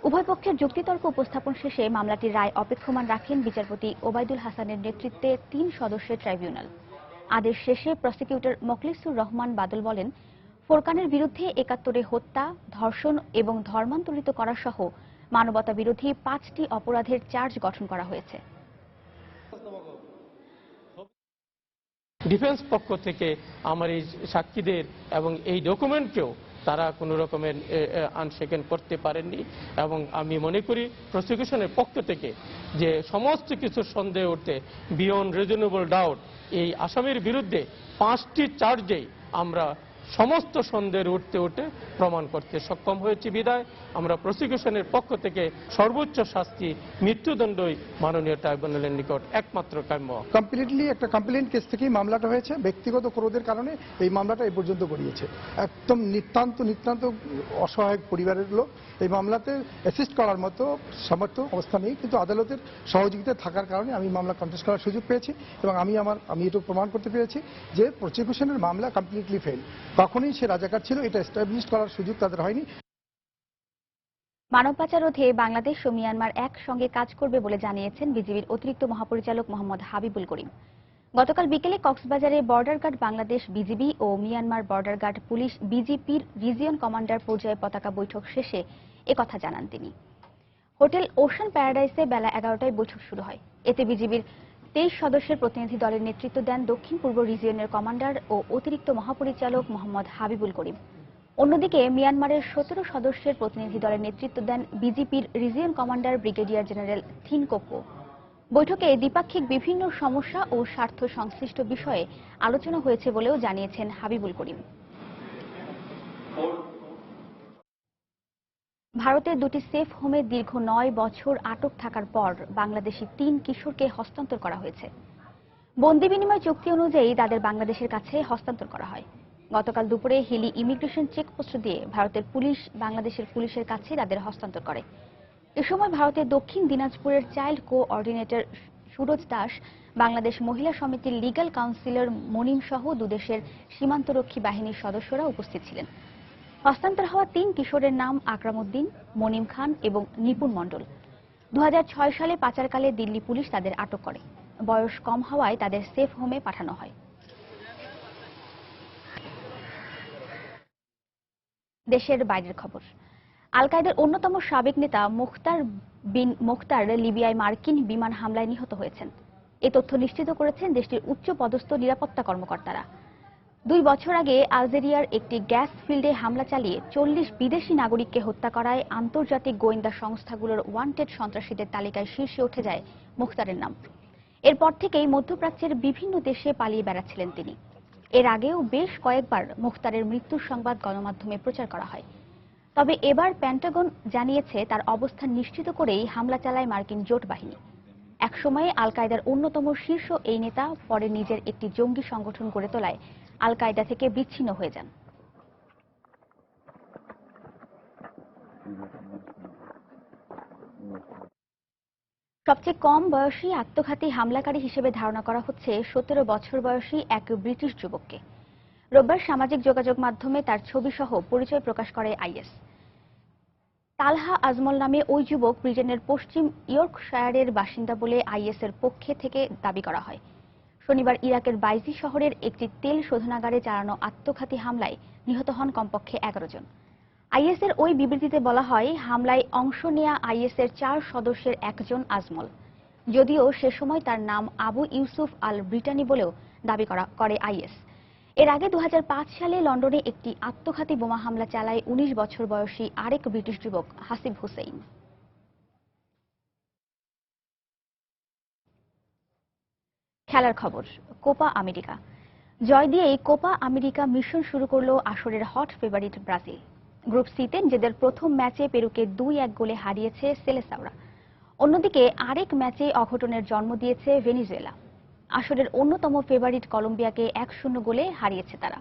উভয় পক্ষের যুক্তিতর্ক উপস্থাপন শেষে মামলাটির রায় অপেক্ষমান রাখেন বিচারপতি ওবায়দুল হাসানের নেতৃত্বে ৩ সদস্যের ট্রাইব্যুনাল। আদেশ শেষে প্রসিকিউটর মোখলেসুর রহমান বাদল বলেন, ফোরকানের বিরুদ্ধে ৭১ হত্যা, ধর্ষণ এবং ধর্মান্তরিত করা সহ মানবতা বিরোধী 5টি অপরাধের চার্জ গঠন করা হয়েছে। ডিফেন্স পক্ষ থেকে আমার এই সাক্ষীদের এবং এই ডকুমেন্টকেও তারা কোনো রকমের আনশেকেন করতে পারেননি, এবং আমি মনে করি প্রসিকিউশনের পক্ষ থেকে যে সমস্ত কিছু সন্দেহ উঠতে বিয়ন্ড রিজনেবল ডাউট এই আসামির বিরুদ্ধে 5টি চার্জেই আমরা সমস্ত সন্দেহের উঠতে প্রমাণ করতে সক্ষম হয়েছি বিধায় আমরা প্রসিকিউশনের পক্ষ থেকে সর্বোচ্চ শাস্তি মৃত্যুদণ্ডই মাননীয় ট্রাইব্যুনালের নিকট একমাত্র কাম্য। কমপ্লিটলি একটা কমপ্লেন্ট কেস থেকেই মামলাটা হয়েছে, ব্যক্তিগত ক্রোধের কারণে এই মামলাটা এই পর্যন্ত গড়িয়েছে। একদম নিতান্ত অসহায় পরিবারের লোক, এই মামলাতে অ্যাসিস্ট করার মতো সামর্থ্য অবস্থা নেই, কিন্তু আদালতের সহযোগিতায় থাকার কারণে আমি মামলা কন্টেস্ট করার সুযোগ পেয়েছি, এবং আমি এটা প্রমাণ করতে পেরেছি যে প্রসিকিউশনের মামলা কমপ্লিটলি ফেল। কখনোই সে রাজাকার ছিল এটা এস্টাবলিশ করার সুযোগ তাদের হয়নি। মানব পাচার রোধে বাংলাদেশ ও মিয়ানমার একসঙ্গে কাজ করবে বলে জানিয়েছেন বিজিবির অতিরিক্ত মহাপরিচালক মোহাম্মদ হাবিবুল করিম। গতকাল বিকেলে কক্সবাজারে বর্ডার গার্ড বাংলাদেশ বিজিবি ও মিয়ানমার বর্ডার গার্ড পুলিশ বিজিপির রিজিয়ন কমান্ডার পর্যায়ে পতাকা বৈঠক শেষে একথা জানান তিনি। হোটেল ওশান প্যারাডাইসে বেলা 11টায় বৈঠক শুরু হয়। এতে বিজিবির 23 সদস্যের প্রতিনিধি দলের নেতৃত্ব দেন দক্ষিণ পূর্ব রিজিয়নের কমান্ডার ও অতিরিক্ত মহাপরিচালক মোহাম্মদ হাবিবুল করিম। অন্যদিকে মিয়ানমারের 17 সদস্যের প্রতিনিধি দলের নেতৃত্ব দেন বিজিপির region commander brigadier general Thin Koko. বৈঠকে দ্বিপাক্ষিক বিভিন্ন সমস্যা ও স্বার্থ সংশ্লিষ্ট বিষয়ে আলোচনা হয়েছে বলেও জানিয়েছেন হাবিবুল করিম। ভারতের 2টি সেফ হোমে দীর্ঘ 9 বছর আটক থাকার পর বাংলাদেশি 3 কিশোরকে হস্তান্তর করা হয়েছে। বন্দি বিনিময় চুক্তি অনুযায়ী তাদের বাংলাদেশের কাছে হস্তান্তর করা হয়। গতকাল দুপুরে হিলি ইমিগ্রেশন চেকপোস্ট দিয়ে ভারতের পুলিশ বাংলাদেশের পুলিশের কাছে তাদের হস্তান্তর করে। এ সময় ভারতের দক্ষিণ দিনাজপুরের চাইল্ড কোঅর্ডিনেটর সুরজ দাস, বাংলাদেশ মহিলা সমিতির লিগ্যাল কাউন্সিলর মনিম সহ দুদেশের সীমান্তরক্ষী বাহিনীর সদস্যরা উপস্থিত ছিলেন। হস্তান্তর হওয়া 3 কিশোরের নাম আকরাম উদ্দিন, মনিম খান এবং নিপুণ মণ্ডল। 2006 সালে পাচারকালে দিল্লি পুলিশ তাদের আটক করে। বয়স কম হওয়ায় তাদের সেফ হোমে পাঠানো হয়। দেশের বাইরের খবর। আল কায়েদার অন্যতম সাবেক নেতা মুখতার বিন মুখতার লিবিয়ায় মার্কিন বিমান হামলায় নিহত হয়েছেন। এই তথ্য নিশ্চিত করেছেন দেশটির উচ্চপদস্থ নিরাপত্তা কর্মকর্তারা। 2 বছর আগে আলজেরিয়ার একটি গ্যাস ফিল্ডে হামলা চালিয়ে 40 বিদেশি নাগরিককে হত্যা করায় আন্তর্জাতিক গোয়েন্দা সংস্থাগুলোর ওয়ান্টেড সন্ত্রাসীদের তালিকায় শীর্ষে উঠে যায় মুখতারের নাম। এরপর থেকেই মধ্যপ্রাচ্যের বিভিন্ন দেশে পালিয়ে বেড়াচ্ছিলেন তিনি। এর আগেও বেশ কয়েকবার মুখতারের মৃত্যুর সংবাদ গণমাধ্যমে প্রচার করা হয়। তবে এবার পেন্টাগন জানিয়েছে তার অবস্থান নিশ্চিত করেই হামলা চালায় মার্কিন জোট বাহিনী। একসময়ে আল কায়েদার অন্যতম শীর্ষ এই নেতা পরে নিজের একটি জঙ্গি সংগঠন গড়ে তোলায় আল কায়েদা থেকে বিচ্ছিন্ন হয়ে যান। সবচেয়ে কম বয়সী আত্মঘাতী হামলাকারী হিসেবে ধারণা করা হচ্ছে 17 বছর বয়সী এক ব্রিটিশ যুবককে। রোববার সামাজিক যোগাযোগ মাধ্যমে তার ছবি সহ পরিচয় প্রকাশ করে আইএস। তালহা আজমল নামে ওই যুবক ব্রিটেনের পশ্চিম ইয়র্কশায়ারের বাসিন্দা বলে আইএস এর পক্ষে থেকে দাবি করা হয়। শনিবার ইরাকের বাইজি শহরের একটি তেল শোধনাগারে চালানো আত্মঘাতী হামলায় নিহত হন কমপক্ষে 11 জন। আইএস এর ওই বিবৃতিতে বলা হয়, হামলায় অংশ নেয়া আইএস এর 4 সদস্যের একজন আজমল, যদিও সে সময় তার নাম আবু ইউসুফ আল ব্রিটানি বলেও দাবি করে আইএস। এর আগে 2005 সালে লন্ডনে একটি আত্মঘাতী বোমা হামলা চালায় 19 বছর বয়সী আরেক ব্রিটিশ যুবক হাসিব হুসেইন। খেলার খবর। কোপা আমেরিকা জয় দিয়েই কোপা আমেরিকা মিশন শুরু করল আসরের হট ফেভারিট ব্রাজিল। গ্রুপ সিতে নিজেদের প্রথম ম্যাচে পেরুকে 2-1 গোলে হারিয়েছে সেলেসাওরা। অন্যদিকে আরেক ম্যাচে অঘটনের জন্ম দিয়েছে ভেনিজুয়েলা। আসরের অন্যতম ফেভারিট কলম্বিয়াকে 1-0 গোলে হারিয়েছে তারা।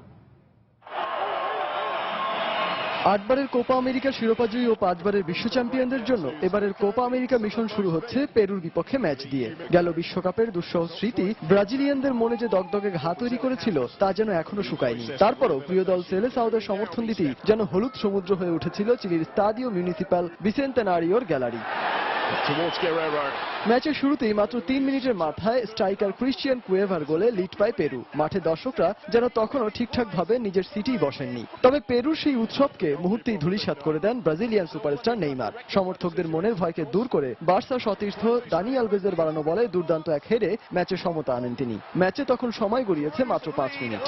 8 বারের কোপা আমেরিকা শিরোপাজয়ী ও 5 বারের বিশ্ব চ্যাম্পিয়নদের জন্য এবারের কোপা আমেরিকা মিশন শুরু হচ্ছে পেরুর বিপক্ষে ম্যাচ দিয়ে। গেল বিশ্বকাপের দুঃসহ স্মৃতি ব্রাজিলিয়ানদের মনে যে দগদগে ঘা তৈরি করেছিল তা যেন এখনো শুকায়নি। তারপরও প্রিয় দল সেলেসাওদের সমর্থন দিতেই যেন হলুদ সমুদ্র হয়ে উঠেছিল চিলির স্তাদিও মিউনিসিপাল বিসেন্তেনারিওর গ্যালারি। ম্যাচের শুরুতেই মাত্র 3 মিনিটের মাথায় স্ট্রাইকার ক্রিশ্চিয়ান কুয়েভার গোলে লিড পায় পেরু। মাঠে দর্শকরা যেন তখনও ঠিকঠাক ভাবে নিজের সিটেই বসেননি। তবে পেরুর সেই উৎসবকে মুহূর্তেই ধূলিসাৎ করে দেন ব্রাজিলিয়ান সুপারস্টার নেইমার। সমর্থকদের মনের ভয়কে দূর করে বার্সা সতীর্থ দানি আলভেজের বাড়ানো বলে দুর্দান্ত এক হেডে ম্যাচে সমতা আনেন তিনি। ম্যাচে তখন সময় গড়িয়েছে মাত্র 5 মিনিট।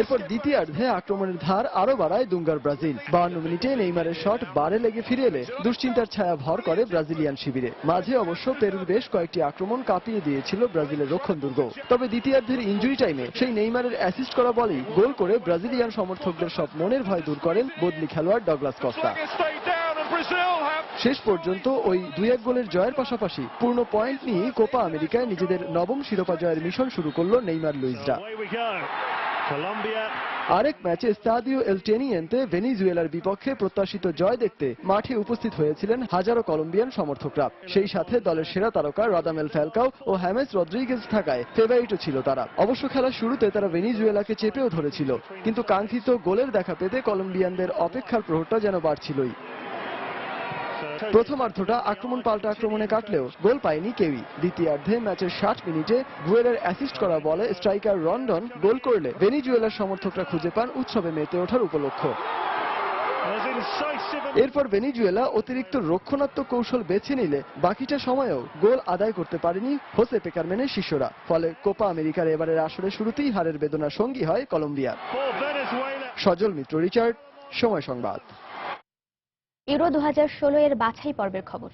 এরপর দ্বিতীয়ার্ধে আক্রমণের ধার আরো বাড়ায় দুঙ্গার ব্রাজিল। 52 মিনিটে নেইমারের শট বারে লেগে ফিরে এলে দুশ্চিন্তার ছায়া ভর করে ব্রাজিলিয়ান শিবিরে। মাঝে অবশ্য পেরুর বেশ কয়েকটি আক্রমণ কাঁপিয়ে দিয়েছিল ব্রাজিলের রক্ষণ দুর্গ। তবে দ্বিতীয়ার্ধের ইনজুরি টাইমে সেই নেইমারের অ্যাসিস্ট করা বলেই গোল করে ব্রাজিলিয়ান সমর্থকদের সব মনের ভয় দূর করেন বদলি খেলোয়াড় ডগলাস কস্তা। শেষ পর্যন্ত ওই 2-1 গোলের জয়ের পাশাপাশি পূর্ণ পয়েন্ট নিয়ে কোপা আমেরিকায় নিজেদের নবম শিরোপা জয়ের মিশন শুরু করলো নেইমার লুইসরা। আরেক ম্যাচে স্তাদিও এল টেনিয়েন্তে ভেনিজুয়েলার বিপক্ষে প্রত্যাশিত জয় দেখতে মাঠে উপস্থিত হয়েছিলেন হাজারো কলম্বিয়ান সমর্থকরা। সেই সাথে দলের সেরা তারকা রাদামেল ফ্যালকাও ও হ্যামেস রদ্রিগেজ থাকায় ফেভারিটও ছিল তারা। অবশ্য খেলার শুরুতে তারা ভেনিজুয়েলাকে চেপেও ধরেছিল, কিন্তু কাঙ্ক্ষিত গোলের দেখা পেতে কলম্বিয়ানদের অপেক্ষার প্রহরটা যেন বাড়ছিলই। প্রথমার্ধটা আক্রমণ পাল্টা আক্রমণে কাটলেও গোল পায়নি কেউই। দ্বিতীয়ার্ধে ম্যাচের 60 মিনিটে গুয়েরের অ্যাসিস্ট করা বলে স্ট্রাইকার রন্ডন গোল করলে ভেনিজুয়েলার সমর্থকরা খুঁজে পান উৎসবে মেতে ওঠার উপলক্ষ। এরপর ভেনিজুয়েলা অতিরিক্ত রক্ষণাত্মক কৌশল বেছে নিলে বাকিটা সময়েও গোল আদায় করতে পারেনি হোসে পেকারম্যানের শিষ্যরা। ফলে কোপা আমেরিকার এবারের আসরে শুরুতেই হারের বেদনার সঙ্গী হয় কলম্বিয়া। সজল মিত্র, রিচার্ড, সময় সংবাদ। ইউরো 2016 এর বাছাই পর্বের খবর।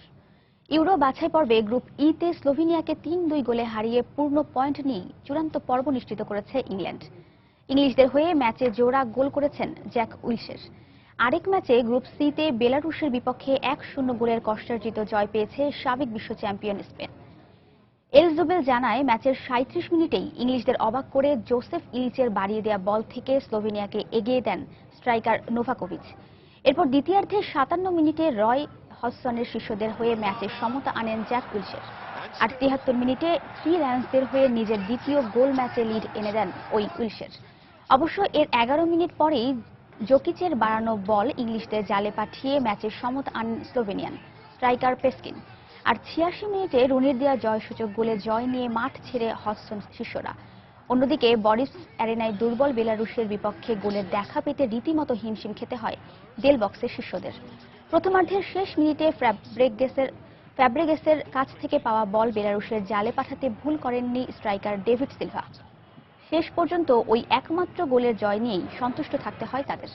ইউরো বাছাই পর্বে গ্রুপ ইতে স্লোভেনিয়াকে 3-2 গোলে হারিয়ে পূর্ণ পয়েন্ট নিয়ে চূড়ান্ত পর্ব নিশ্চিত করেছে ইংল্যান্ড। ইংলিশদের হয়ে ম্যাচে জোড়া গোল করেছেন জ্যাক উইলশের। আরেক ম্যাচে গ্রুপ সিতে বেলারুশের বিপক্ষে 1-0 গোলের কষ্টার্জিত জয় পেয়েছে সাবেক বিশ্ব চ্যাম্পিয়ন স্পেন। এলজুবেল জানায়, ম্যাচের 37 মিনিটেই ইংলিশদের অবাক করে জোসেফ ইলিচের বাড়িয়ে দেয়া বল থেকে স্লোভেনিয়াকে এগিয়ে দেন স্ট্রাইকার নোভাকোভিচ। এরপর দ্বিতীয়ার্ধে 57 মিনিটে রয় হডসনের শিষ্যদের হয়ে ম্যাচে সমতা আনেন জ্যাক উইলশের। আর 73 মিনিটে থ্রি লায়ন্সদের হয়ে নিজের দ্বিতীয় গোল ম্যাচে লিড এনে দেন ওই উইলশের। অবশ্য এর 11 মিনিট পরেই জোকিচের বাড়ানো বল ইংলিশদের জালে পাঠিয়ে ম্যাচের সমতা আনেন স্লোভেনিয়ান স্ট্রাইকার পেস্কিন। আর 86 মিনিটে রুনির দেয়া জয়সূচক গোলে জয় নিয়ে মাঠ ছেড়ে হডসন শিষ্যরা। অন্যদিকে বরিস অ্যারেনায় দুর্বল বেলারুশের বিপক্ষে গোলের দেখা পেতে রীতিমতো হিমশিম খেতে হয় দেল বক্সের শিষ্যদের। প্রথমার্ধের শেষ মিনিটে ফ্যাব্রেগেসের কাছ থেকে পাওয়া বল বেলারুশের জালে পাঠাতে ভুল করেননি স্ট্রাইকার ডেভিড সিলভা। শেষ পর্যন্ত ওই একমাত্র গোলের জয় নিয়েই সন্তুষ্ট থাকতে হয় তাদের।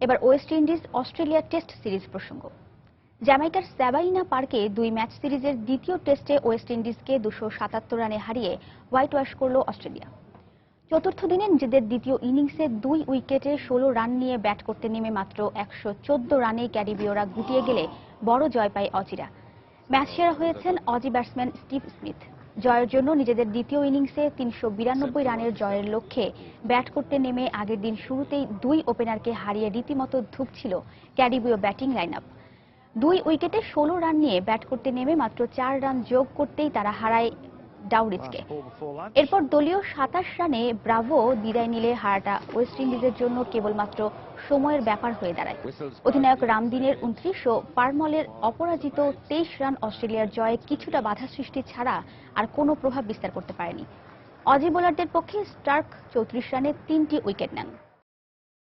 এবার West Indies Australia test series প্রসঙ্গ। জ্যামাইকার স্যাবাইনা পার্কে 2 ম্যাচ সিরিজের দ্বিতীয় টেস্টে ওয়েস্ট ইন্ডিজকে 277 রানে হারিয়ে হোয়াইট ওয়াশ করল অস্ট্রেলিয়া। চতুর্থ দিনে নিজেদের দ্বিতীয় ইনিংসে 2 উইকেটে 16 রান নিয়ে ব্যাট করতে নেমে মাত্র 114 রানে ক্যারিবীয়রা গুটিয়ে গেলে বড় জয় পায় অজিরা। ম্যাচ সেরা হয়েছেন অজি ব্যাটসম্যান স্টিভ স্মিথ। জয়ের জন্য নিজেদের দ্বিতীয় ইনিংসে 392 রানের জয়ের লক্ষ্যে ব্যাট করতে নেমে আগের দিন শুরুতেই 2 ওপেনারকে হারিয়ে রীতিমতো ধুঁকছিল ক্যারিবীয় ব্যাটিং লাইন আপ। 2 উইকেটে 16 রান নিয়ে ব্যাট করতে নেমে মাত্র 4 রান যোগ করতেই তারা হারায় ডাউরিচকে। এরপর দলীয় 27 রানে ব্রাভো বিদায় নিলে হারাটা ওয়েস্ট ইন্ডিজের জন্য কেবলমাত্র সময়ের ব্যাপার হয়ে দাঁড়ায়। অধিনায়ক রামদিনের 29 ও পারমলের অপরাজিত 23 রান অস্ট্রেলিয়ার জয়ে কিছুটা বাধা সৃষ্টি ছাড়া আর কোনো প্রভাব বিস্তার করতে পারেনি। অজি বোলারদের পক্ষে স্টার্ক 34 রানে 3টি উইকেট নেন।